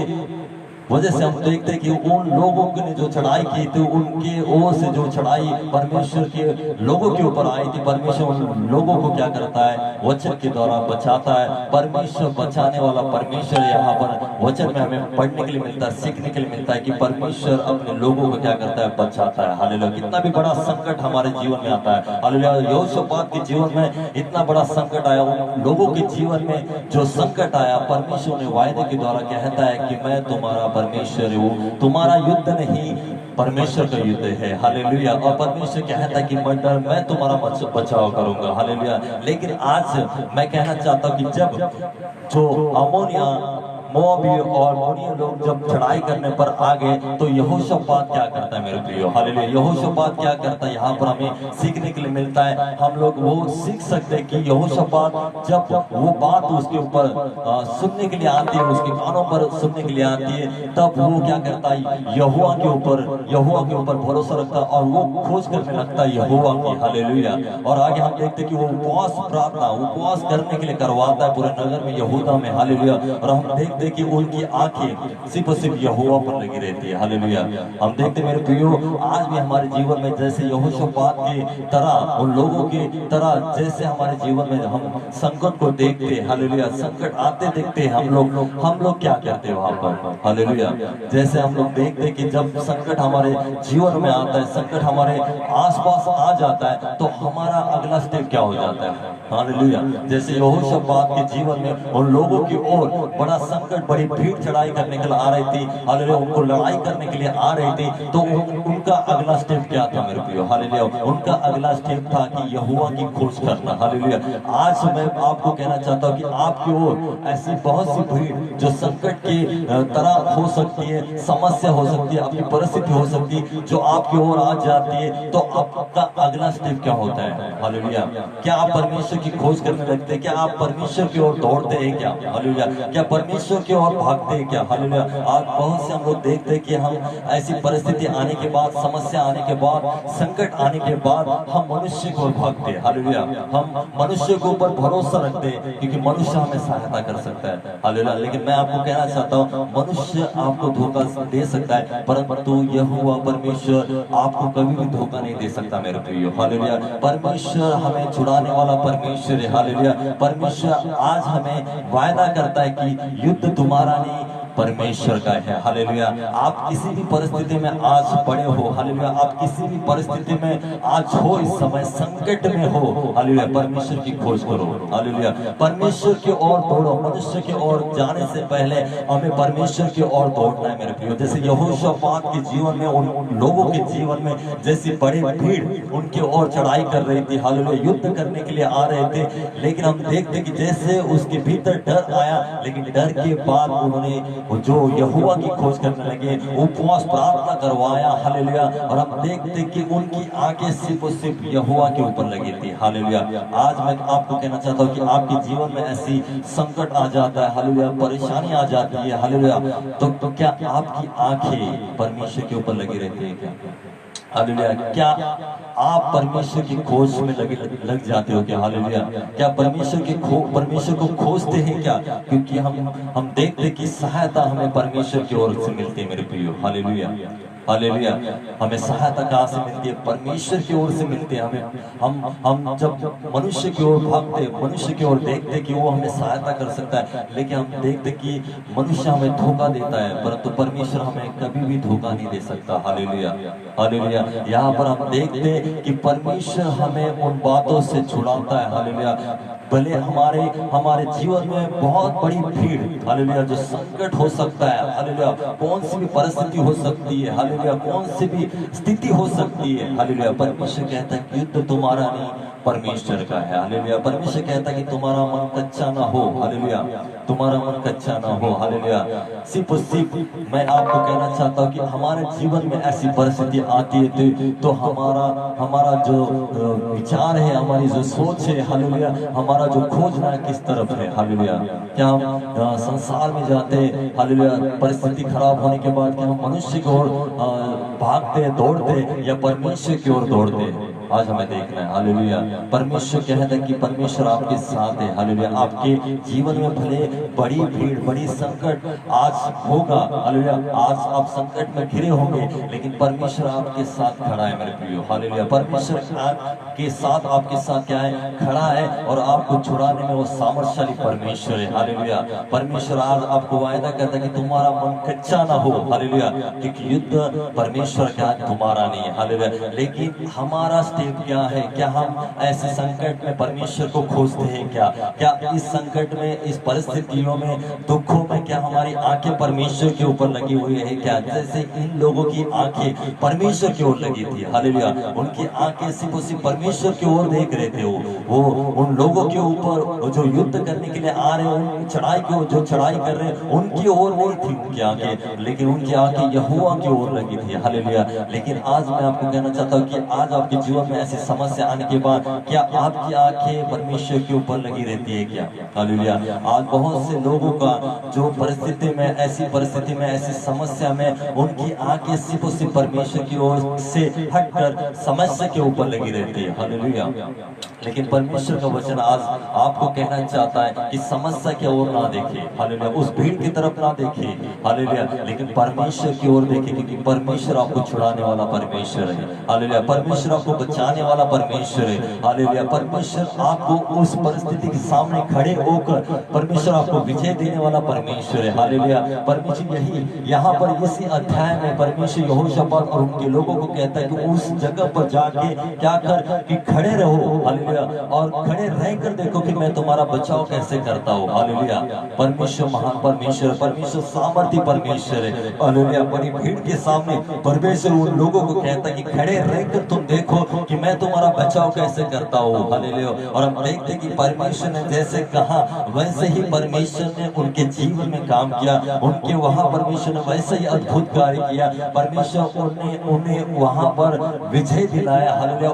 वजह से हम देखते हैं कि उन लोगों ने जो चढ़ाई की थी, उनके ओर से जो चढ़ाई परमेश्वर के लोगों के ऊपर आई थी, परमेश्वर उन लोगों को क्या करता है? वचन के द्वारा बचाता है। परमेश्वर बचाने वाला परमेश्वर। यहाँ पर वचन में हमें पढ़ने के लिए मिलता है, सीखने के लिए मिलता है कि परमेश्वर अपने लोगों को क्या करता है? बचाता है। हालेलुया। कितना भी बड़ा संकट हमारे जीवन में आता है, हालेलुया, यहोशापात के जीवन में इतना बड़ा संकट आया, उन लोगों के जीवन में जो संकट आया, परमेश्वर ने वायदे के द्वारा कहता है कि मैं तुम्हारा परमेश्वर हूँ। तुम्हारा युद्ध नहीं, परमेश्वर का युद्ध है। हालेलुया। और परमेश्वर कहता है कि मैं तुम्हारा बचाव करूंगा। हालेलुया। लेकिन आज मैं कहना चाहता हूँ कि जब जो अमोनिया, मोआबी और मोनिया लोग जब चढ़ाई करने पर आ गए, तो यहोशापात क्या करता है मेरे प्रियो? हालेलुया। यहोशापात क्या करता है? यहाँ पर हमें सीखने के लिए मिलता है। हम लोग वो सीख सकते हैं कि यहोशापात जब वो बात उसके ऊपर सुनने के लिए आती है, उसके कानों पर सुनने के लिए आती है, तब वो क्या करता है? यहोवा के ऊपर भरोसा रखता है और वो खोज करने लगता है यहोवा की। हालेलुया। और आगे हम देखते हैं कि वो उपवास करने के लिए करवाता है पूरे नगर में, यहूदा में। हालेलुया। और हम देखते कि उनकी आंखें सिर्फ यहोवा पर लगी रहती है। हालेलुया। हम देखते मेरे प्रियो, आज भी हमारे जीवन में जैसे यहोशापात की तरह, उन लोगों की तरह, जैसे हमारे जीवन में हम संकट को देखते हैं, हालेलुया, संकट आते देखते हैं, हम लोग क्या करते हैं वहां पर? हालेलुया। जैसे हम लोग देखते हैं कि जब संकट हमारे जीवन में आता है, संकट हमारे आसपास आ जाता है, तो हमारा अगला स्टेप क्या हो जाता है? हालेलुया। जैसे यहोशापात के जीवन में उन लोगों की ओर बड़ा संकट, बड़ी भीड़ चढ़ाई करने के लिए आ रही थी। हालेलुया। उनको लड़ाई करने के लिए आ रही थी, तो उनका अगला स्टेप क्या था मेरे प्रियो? हालेलुया। उनका अगला स्टेप था कि यहोवा की खोज करना। हालेलुया। आज मैं आपको कहना चाहता हूँ कि आपकी ओर ऐसी बहुत सी भीड़ जो संकट की तरह हो सकती है, समस्या हो सकती है, अपनी परिस्थिति हो सकती है, जो आपकी ओर आ जाती है, तो आपका अगला स्टेप क्या होता है? हालेलुया। क्या आप परमेश्वर की खोज करने लगते हैं? क्या आप परमेश्वर की ओर दौड़ते हैं क्या? हालेलुया। क्या परमेश्वर की ओर भागते हैं क्या? हालेलुया। आज बहुत से हम लोग देखते हैं कि हम ऐसी परिस्थिति आने के बाद, समस्या आने के बाद, संकट आने के बाद हम मनुष्य को भागते हैं। हालेलुया। हम मनुष्य के ऊपर भरोसा रखते हैं क्योंकि मनुष्य हमें सहायता कर सकता है। हालेलुया। लेकिन मैं आपको कहना चाहता हूँ, मनुष्य आपको धोखा दे सकता है, परंतु यहोवा परमेश्वर आपको कभी भी धोखा नहीं दे सकता मेरे प्रियो। हालेलुया। परमेश्वर हमें छुड़ाने वाला परमेश्वर है। हालेलुया। परमेश्वर आज हमें वायदा करता है कि युद्ध तुम्हारा नहीं, परमेश्वर का है। हालेलुया। आप किसी भी परिस्थिति में आज पड़े हो, हालेलुया, आप किसी भी परिस्थिति में आज हो, इस समय संकट में हो, हालेलुया, परमेश्वर की खोज करो। हालेलुया। परमेश्वर की ओर दौड़ो। मनुष्य की ओर जाने से पहले हमें परमेश्वर की ओर दौड़ना है मेरे प्रियो। जैसे यहोशापात के जीवन में, उन लोगों के जीवन में जैसी बड़ी भीड़ उनके ओर चढ़ाई कर रही थी, हालेलुया, युद्ध करने के लिए आ रहे थे, लेकिन हम देखते कि जैसे उसके भीतर डर आया, लेकिन डर के बाद उन्होंने जो यहोवा की खोज करने लगे, उपवास प्रार्थना करवाया, हालेलुया, और हम देखते कि उनकी आंखें सिर्फ और सिर्फ यहोवा के ऊपर लगी थी। हालेलुया। आज मैं आपको कहना चाहता हूँ कि आपके जीवन में ऐसी संकट आ जाता है, हालेलुया, परेशानी आ जाती है, हालेलुया, तो क्या आपकी आंखें परमेश्वर के ऊपर लगी रहती है क्या? हालेलुया। क्या आप परमेश्वर की खोज में लग जाते हो क्या? हालेलुया। क्या परमेश्वर को खोजते हैं क्या? क्योंकि हम देखते कि सहायता हमें परमेश्वर की ओर से मिलती है मेरे प्रियो। हालेलुया। हालेलुया। हमें सहायता कहाँ से मिलती है? परमेश्वर की ओर से मिलती है। हम जब मनुष्य की ओर भागते, मनुष्य की ओर देखते कि वो हमें सहायता कर सकता है, लेकिन हम देखते कि मनुष्य हमें धोखा देता है, परंतु परमेश्वर हमें कभी भी धोखा नहीं दे सकता। हालेलुया। हालेलुया। यहाँ पर हम देखते कि परमेश्वर हमें उन बातों से छुड़ाता है। हालेलुया। भले हमारे जीवन में बहुत बड़ी भीड़, हालेलुया, जो संकट हो सकता है, हालेलुया, कौन सी भी परिस्थिति हो सकती है, हालेलुया, कौन सी भी स्थिति हो सकती है, हालेलुया, परमेश्वर कहता है कि युद्ध तुम्हारा नहीं, परमेश्वर का है। हालेलुया। परमेश्वर कहता है कि तुम्हारा मन कच्चा ना हो, हालेलुया, तुम्हारा मन कच्चा ना हो, हालेलुया। सिर्फ मैं आपको कहना चाहता हूँ कि हमारे जीवन में ऐसी परिस्थिति आती है तो हमारा जो विचार है, हमारी जो सोच है, हालेलुया, हमारा जो खोजना है किस तरफ है, हालेलुया। क्या हम संसार में जाते हैं, हालेलुया, परिस्थिति खराब होने के बाद क्या हम मनुष्य की ओर भागते, दौड़ते, या परमेश्वर की ओर दौड़ते? आज हमें देखना है। हालेलुया। परमेश्वर कहता है कि परमेश्वर आपके साथ है। हालेलुया। आपके जीवन में भले बड़ी भीड़, बड़ी संकट आज होगा, हालेलुया, आज आप संकट में घिरे होंगे, लेकिन परमेश्वर आपके साथ खड़ा है मेरे प्रियो। हालेलुया। परमेश्वर के साथ, आपके साथ क्या है? खड़ा है, और आपको छुड़ाने में वो सामर्थ्यशाली परमेश्वर है। हालेलुया। परमेश्वर आज आपको वायदा करता है कि तुम्हारा मन कच्चा ना हो, हालेलुया, क्योंकि युद्ध परमेश्वर का तुम्हारा नहीं है। हालेलुया। लेकिन हमारा स्टेप क्या है? क्या हम ऐसे संकट में परमेश्वर को खोजते हैं क्या? क्या इस संकट में, इस परिस्थितियों में, दुखों में, क्या हमारी आंखें परमेश्वर के ऊपर लगी हुई है क्या? जैसे इन लोगों की आंखें परमेश्वर की ओर लगी थी, हालेलुया, उनकी आंखें सिर्फ उसी परमेश्वर की ओर देख रहे थे। वो उन लोगों के ऊपर जो युद्ध करने के लिए आ रहे हैं, चढ़ाई की जो चढ़ाई कर रहे हैं, उनकी ओर नहीं थी उनकी आंखें, लेकिन उनकी आंखें यहोवा की ओर लगी थी। हालेलुया। लेकिन आज मैं आपको कहना चाहता हूँ कि आज आपके जीवन में ऐसी समस्या आने के बाद क्या आपकी आंखें परमेश्वर के ऊपर लगी रहती है क्या? हालेलुया। आज बहुत से लोगों का जो परिस्थिति में, ऐसी समस्या में, उनकी आंखें सिर्फ उसी परमेश्वर की ओर से हटकर समस्या के ऊपर लगी रहती है। हालेलुया। लेकिन परमेश्वर का वचन आज आपको कहना चाहता है कि समस्या की ओर ना देखे, हालेलुया, उस भीड़ की तरफ ना देखे, हालेलुया, लेकिन परमेश्वर की ओर देखे, क्योंकि परमेश्वर आपको छुड़ाने वाला परमेश्वर है। हालेलुया। परमेश्वर आपको बचाने वाला परमेश्वर है। हालेलुया। परमेश्वर आपको उस परिस्थिति के सामने खड़े होकर, परमेश्वर आपको विजय देने वाला परमेश्वर है। हालेलुया। परमेश्वर यही यहाँ पर इसी अध्याय में परमेश्वर यहोशापात और उनके लोगों को कहता है कि उस जगह पर जाके क्या कर कि खड़े रहो, हालेलुया, और खड़े रहकर देखो कि मैं तुम्हारा बचाव कैसे करता हूँ। हालेलुया। परमेश्वर महान परमेश्वर, परमेश्वर सामर्थी परमेश्वर है। हालेलुया। बड़ी भीड़ के सामने परमेश्वर उन लोगों को कहता है कि खड़े रहकर तुम देखो कि मैं तुम्हारा बचाव कैसे करता हूँ। हालेलुया। और हम देखते कि परमेश्वर ने जैसे कहा वैसे ही परमेश्वर ने उनके जीवन में काम किया, उनके वहां परमेश्वर ने वैसे ही अद्भुत कार्य किया। परमेश्वर उन्हें वहां पर विजय दिलाया। हालेलुया।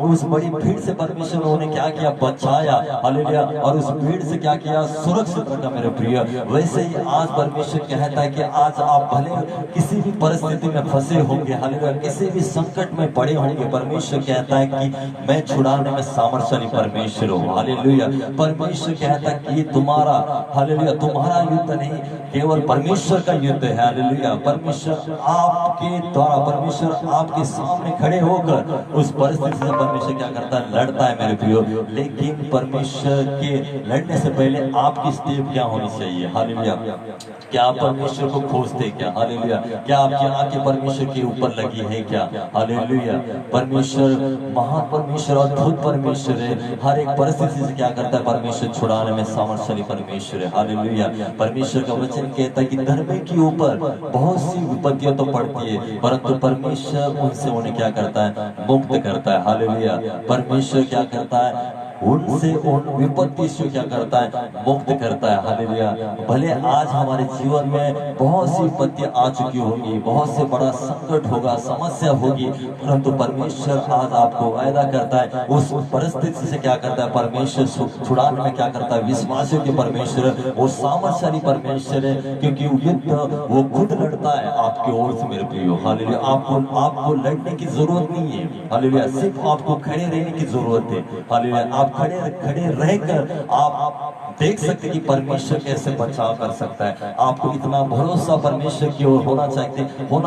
उस बड़ी भीड़ से परमेश्वर ने उन्हें क्या किया? बचाया। हालेलुया। और उस भीड़ से क्या किया? सुरक्षित रखा मेरे प्रिय। वैसे ही आज परमेश्वर कहता है कि आज आप भले किसी भी परिस्थिति में फंसे होंगे, हालेलुया, किसी भी संकट में पड़े होंगे, परमेश्वर कहता है कि मैं छुड़ाने में सामर्थ्यशाली परमेश्वर हूँ। हालेलुया। परमेश्वर कहता कहता कि ये तुम्हारा हालेलुया तुम्हारा युद्ध नहीं, केवल परमेश्वर का युद्ध है। हालेलुया परमेश्वर आपके द्वारा, परमेश्वर आपके सामने खड़े होकर उस परिस्थिति से परमेश्वर क्या करता है, लड़ता है मेरे प्रियो। लेकिन परमेश्वर के लड़ने से पहले आपकी स्टेप क्या होनी चाहिए? हालेलुया क्या आप परमेश्वर को खोजते क्या? हालेलुया क्या आपकी आंखें परमेश्वर के ऊपर लगी है क्या? हालेलुया परमेश्वर महान परमेश्वर, अद्भुत परमेश्वर है। हर एक परिस्थिति से क्या करता है, परमेश्वर छुड़ाने में सामर्थ्यशाली परमेश्वर है। हालेलुया परमेश्वर का वचन कहता है कि धर्मी के ऊपर बहुत सी विपत्तियां तो पड़ती है, परंतु परमेश्वर उनसे उन्हें क्या करता है, मुक्त करता है। हालेलुया परमेश्वर क्या करता है, उनसे उन विपत्ति से क्या करता है, मुक्त करता है। हालेलुया भले आज हमारे जीवन में बहुत सी विपत्तियां आ चुकी होगी, बहुत से बड़ा संकट होगा, समस्या होगी, परंतु परमेश्वर आज आपको वायदा करता है उस परिस्थिति से क्या करता है, परमेश्वर छुड़ाने में क्या करता है, विश्वासियों के परमेश्वर वो सामर्थ्यशाली परमेश्वर है, क्योंकि युद्ध वो खुद लड़ता है आपके ओर से मेरे प्रियो। हालेलुया आपको लड़ने की जरूरत नहीं है। हालेलुया सिर्फ आपको खड़े रहने की जरूरत है। हालेलुया आप खड़े रहकर आप देख सकते कि परमेश्वर कैसे बचाव कर सकता है। आपको इतना भरोसा परमेश्वर की ओर होना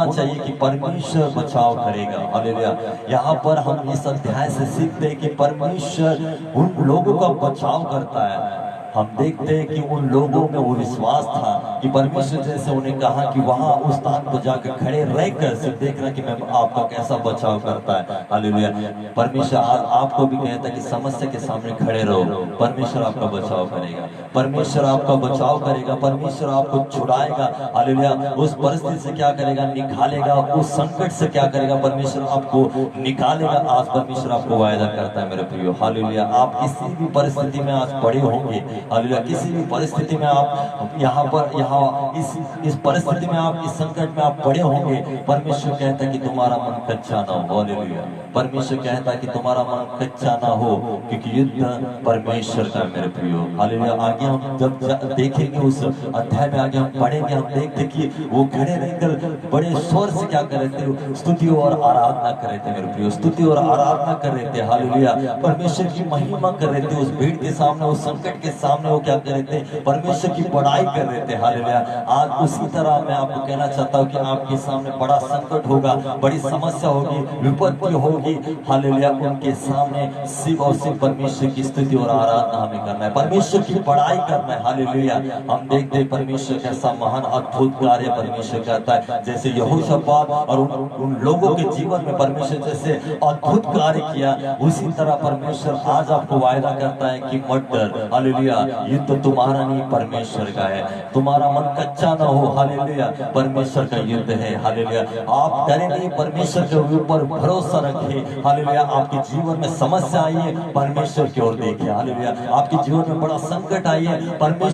चाहिए कि परमेश्वर बचाव करेगा। हालेलुया यहाँ पर हम इस अध्याय से सीखते हैं कि परमेश्वर उन लोगों का बचाव करता है। हम देखते हैं कि उन लोगों में वो विश्वास था कि परमेश्वर जैसे उन्हें कहा कि वहां उस स्थान पर जाकर खड़े रहकर सिर्फ देखना कि मैं आपका कैसा बचाव करता है। हालेलुया परमेश्वर आज आपको भी कहता है कि समस्या के सामने खड़े रहो, परमेश्वर आपका बचाव करेगा, परमेश्वर आपका बचाव करेगा, परमेश्वर आपको छुड़ाएगा। हालेलुया उस परिस्थिति से क्या करेगा, निकालेगा, उस संकट से क्या करेगा, परमेश्वर आपको निकालेगा। आज परमेश्वर आपको वायदा करता है मेरे प्रियो। हालेलुया आप किसी भी परिस्थिति में आज पड़े होंगे, हालेलुया किसी भी परिस्थिति में आप यहाँ इस परिस्थिति में आप इस संकट में आप पड़े होंगे, परमेश्वर कहता है कि तुम्हारा मन कच्चा ना हो। हालेलुया परमेश्वर कहता है कि तुम्हारा मन कच्चा ना हो, क्योंकि युद्ध परमेश्वर का मेरे प्रियो। हालेलुया आगे हम जब देखेंगे उस अध्याय में, आगे हम पढ़ेंगे, हम देखते कि वो खड़े रहकर बड़े स्वर से क्या कर रहे थे, स्तुति और आराधना कर रहे थे मेरे प्रियो, स्तुति और आराधना कर रहे थे। हालेलुया परमेश्वर की महिमा कर रहे थे, उस भीड़ के सामने, उस संकट के सामने वो क्या कर रहे थे, परमेश्वर की बड़ाई कर रहे थे। हालेलुया आज उसी तरह मैं आपको कहना चाहता हूँ कि आपके सामने बड़ा संकट होगा, बड़ी समस्या होगी, विपत्ति होगी। हालेलुया उनके सामने सिर्फ और सिर्फ परमेश्वर की स्तुति और आराधना हमें करना है, परमेश्वर की बड़ाई करना है। हालेलुया हम देखते हैं परमेश्वर कैसा महान अद्भुत कार्य परमेश्वर करता है। जैसे यहोशापात और उन लोगों के जीवन में परमेश्वर जैसे अद्भुत कार्य किया, उसी तरह परमेश्वर आज आपको वायदा करता है कि मत डर। हालेलुया युद्ध तुम्हारा नहीं परमेश्वर का है, तुम्हारा मन कच्चा ना हो। हालेलुया परमेश्वर का युद्ध है। हालेलुया आप डरे नहीं, परमेश्वर के ऊपर भरोसा रखिए। हालेलुया आपके जीवन में समस्या आई है, परमेश्वर की ओर देखिए। हालेलुया आपके जीवन में बड़ा संकट आई है, परमेश्वर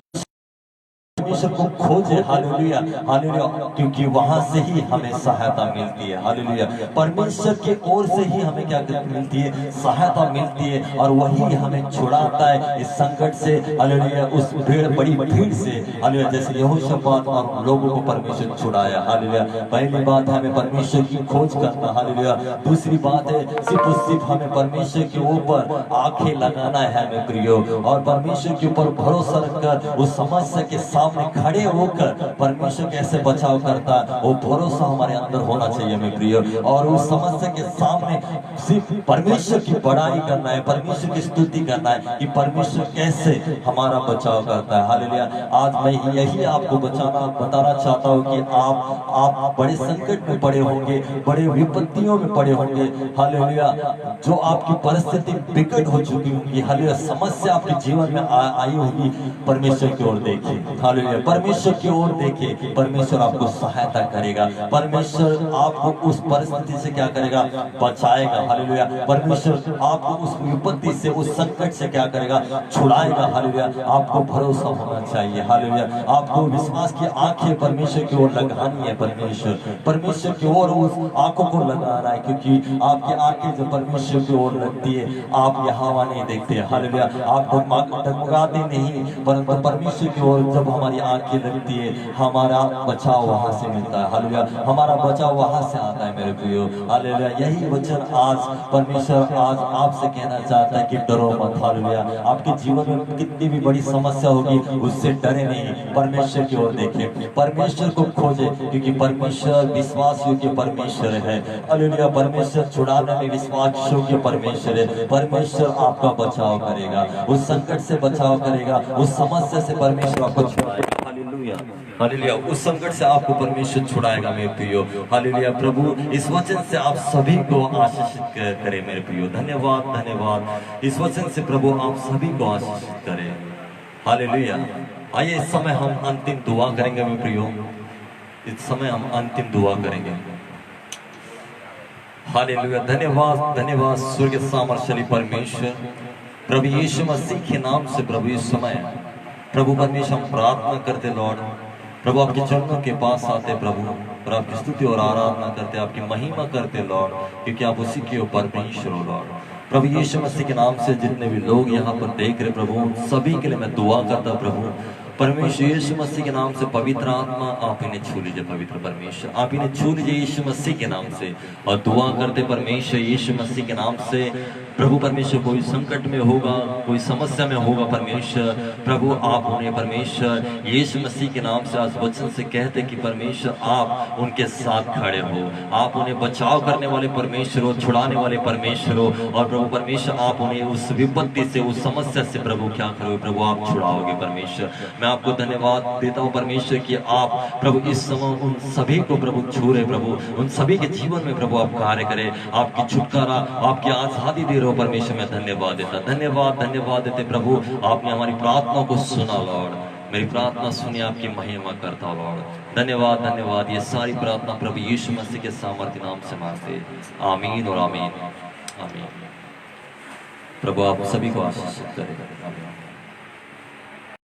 को खोजे। हालेलुया हालेलुया क्योंकि वहां से ही हमें सहायता मिलती है। हालेलुया परमेश्वर के ओर से ही हमें क्या मिलती है, सहायता मिलती है, और वही हमें छुड़ाता है इस संकट से। हालेलुया उस बड़ी भीड़ से। हालेलुया जैसे यहोशापात और लोगों को परमेश्वर छुड़ाया। हालेलुया पहली बात है हमें परमेश्वर की खोज करना। हालेलुया दूसरी बात है सिर्फ हमें परमेश्वर के ऊपर आंखें लगाना है हमें प्रियो, और परमेश्वर के ऊपर भरोसा रखकर उस समस्या के सामने खड़े होकर परमेश्वर कैसे बचाव करता है वो भरोसा हमारे अंदर होना चाहिए मेरे प्रियो। और उस समस्या के सामने सिर्फ परमेश्वर की बड़ाई करना है, परमेश्वर की स्तुति करना है कि परमेश्वर कैसे हमारा बचाव करता है। हालेलुया आज मैं यही आपको बताना चाहता हूँ कि आप बड़े संकट में पड़े होंगे, बड़े विपत्तियों में पड़े होंगे। हालेलुया जो आपकी परिस्थिति विकट हो चुकी होगी, हालेलुया समस्या आपके जीवन में आई होगी, परमेश्वर की ओर देखिए। हालेलुया परमेश्वर की ओर देखिए, परमेश्वर आपको सहायता करेगा, परमेश्वर आपको उस परिस्थिति से क्या करेगा, बचाएगा। हालेलुया परमेश्वर आपको उस विपत्ति से, उस संकट से क्या करेगा, छुड़ाएगा। हालेलुया आपको भरोसा होना चाहिए। हालेलुया आपको विश्वास की आंखें परमेश्वर की ओर लगानी है। परमेश्वर की ओर उस आंखों को लगाना है, क्योंकि आपकी आंखें जब परमेश्वर की ओर लगती है आप यहाँ नहीं देखते। हालेलुया आप डगमगाते नहीं, परंतु परमेश्वर की ओर जब हमारी हमारी आंखें लगती है, हमारा बचाव वहां से मिलता है। हालेलुया, हमारा बचाव वहां से आता है मेरे प्रियो। हालेलुया, यही वचन आज परमेश्वर आज आपसे कहना चाहता है कि डरो मत। हालेलुया, आपके जीवन में कितनी भी बड़ी समस्या होगी उससे डरे नहीं, परमेश्वर की ओर देखें, परमेश्वर को खोजे, क्योंकि परमेश्वर विश्वास योग्य परमेश्वर है। हालेलुया, परमेश्वर छुड़ाने में विश्वास योग्य परमेश्वर है। परमेश्वर आपका बचाव करेगा, उस संकट से बचाव करेगा, उस समस्या से परमेश्वर आपको छुड़ाएगा। हालेलुया, हालेलुया, उस संकट से आपको परमेश्वर छुड़ाएगा मेरे प्रियो। हालेलुया, प्रभु इस वचन से आप सभी को आशीषित करे मेरे प्रियो। धन्यवाद, धन्यवाद, इस वचन से प्रभु आप सभी को आशीषित करे। हालेलुया, आइए इस समय हम अंतिम दुआ करेंगे मेरे प्रियो। इस समय हम अंतिम दुआ करेंगे। हालेलुया, धन्यवाद, धन्यवाद स्वर्ग सामर्थ्यशाली परमेश्वर, प्रभु यीशु मसीह के नाम से प्रभु इस समय प्रभु परमेश्वर हम प्रार्थना करते लॉर्ड, प्रभु आपके चरणों के पास आते प्रभु, और आपकी स्तुति और आराधना करते, आपकी महिमा करते लॉर्ड, क्योंकि आप उसी के परमेश्वर हो लॉर्ड। प्रभु यीशु मसीह के नाम से जितने भी लोग यहाँ पर देख रहे प्रभु, सभी के लिए मैं दुआ करता प्रभु। परमेश्वर यीशु मसीह के नाम से पवित्र आत्मा आप इन्हें छू लीजिए, पवित्र परमेश्वर आप इन्हें छू लीजिए यीशु मसीह के नाम से। और दुआ करते परमेश्वर यीशु मसीह के नाम से प्रभु परमेश्वर, कोई संकट में होगा, कोई समस्या में होगा परमेश्वर, प्रभु आप उन्हें परमेश्वर यीशु मसीह के नाम से आज वचन से कहते कि परमेश्वर आप उनके साथ खड़े हो, आप उन्हें बचाव करने वाले परमेश्वर हो, छुड़ाने वाले परमेश्वर हो। और प्रभु परमेश्वर आप उन्हें उस विपत्ति से, उस समस्या से प्रभु क्या करोगे प्रभु, आप छुड़ाओगे परमेश्वर। मैं आपको धन्यवाद देता हूँ परमेश्वर कि आप प्रभु इस समय उन सभी को प्रभु छू रहे प्रभु, उन सभी के जीवन में प्रभु आप कार्य करें, आपकी छुटकारा, आपकी आजादी दे रहे हो परमेश्वर। मैं धन्यवाद देता, धन्यवाद, धन्यवाद देते प्रभु, आपने हमारी प्रार्थना को सुना लॉर्ड, मेरी प्रार्थना सुनिए, आपकी महिमा करता हूं लॉर्ड। धन्यवाद, धन्यवाद, ये सारी प्रार्थना प्रभु यीशु मसीह के सामर्थ्य नाम से मांगते, आमीन और आमीन, आमीन। प्रभु आप सभी को आशीषित करें, आमीन।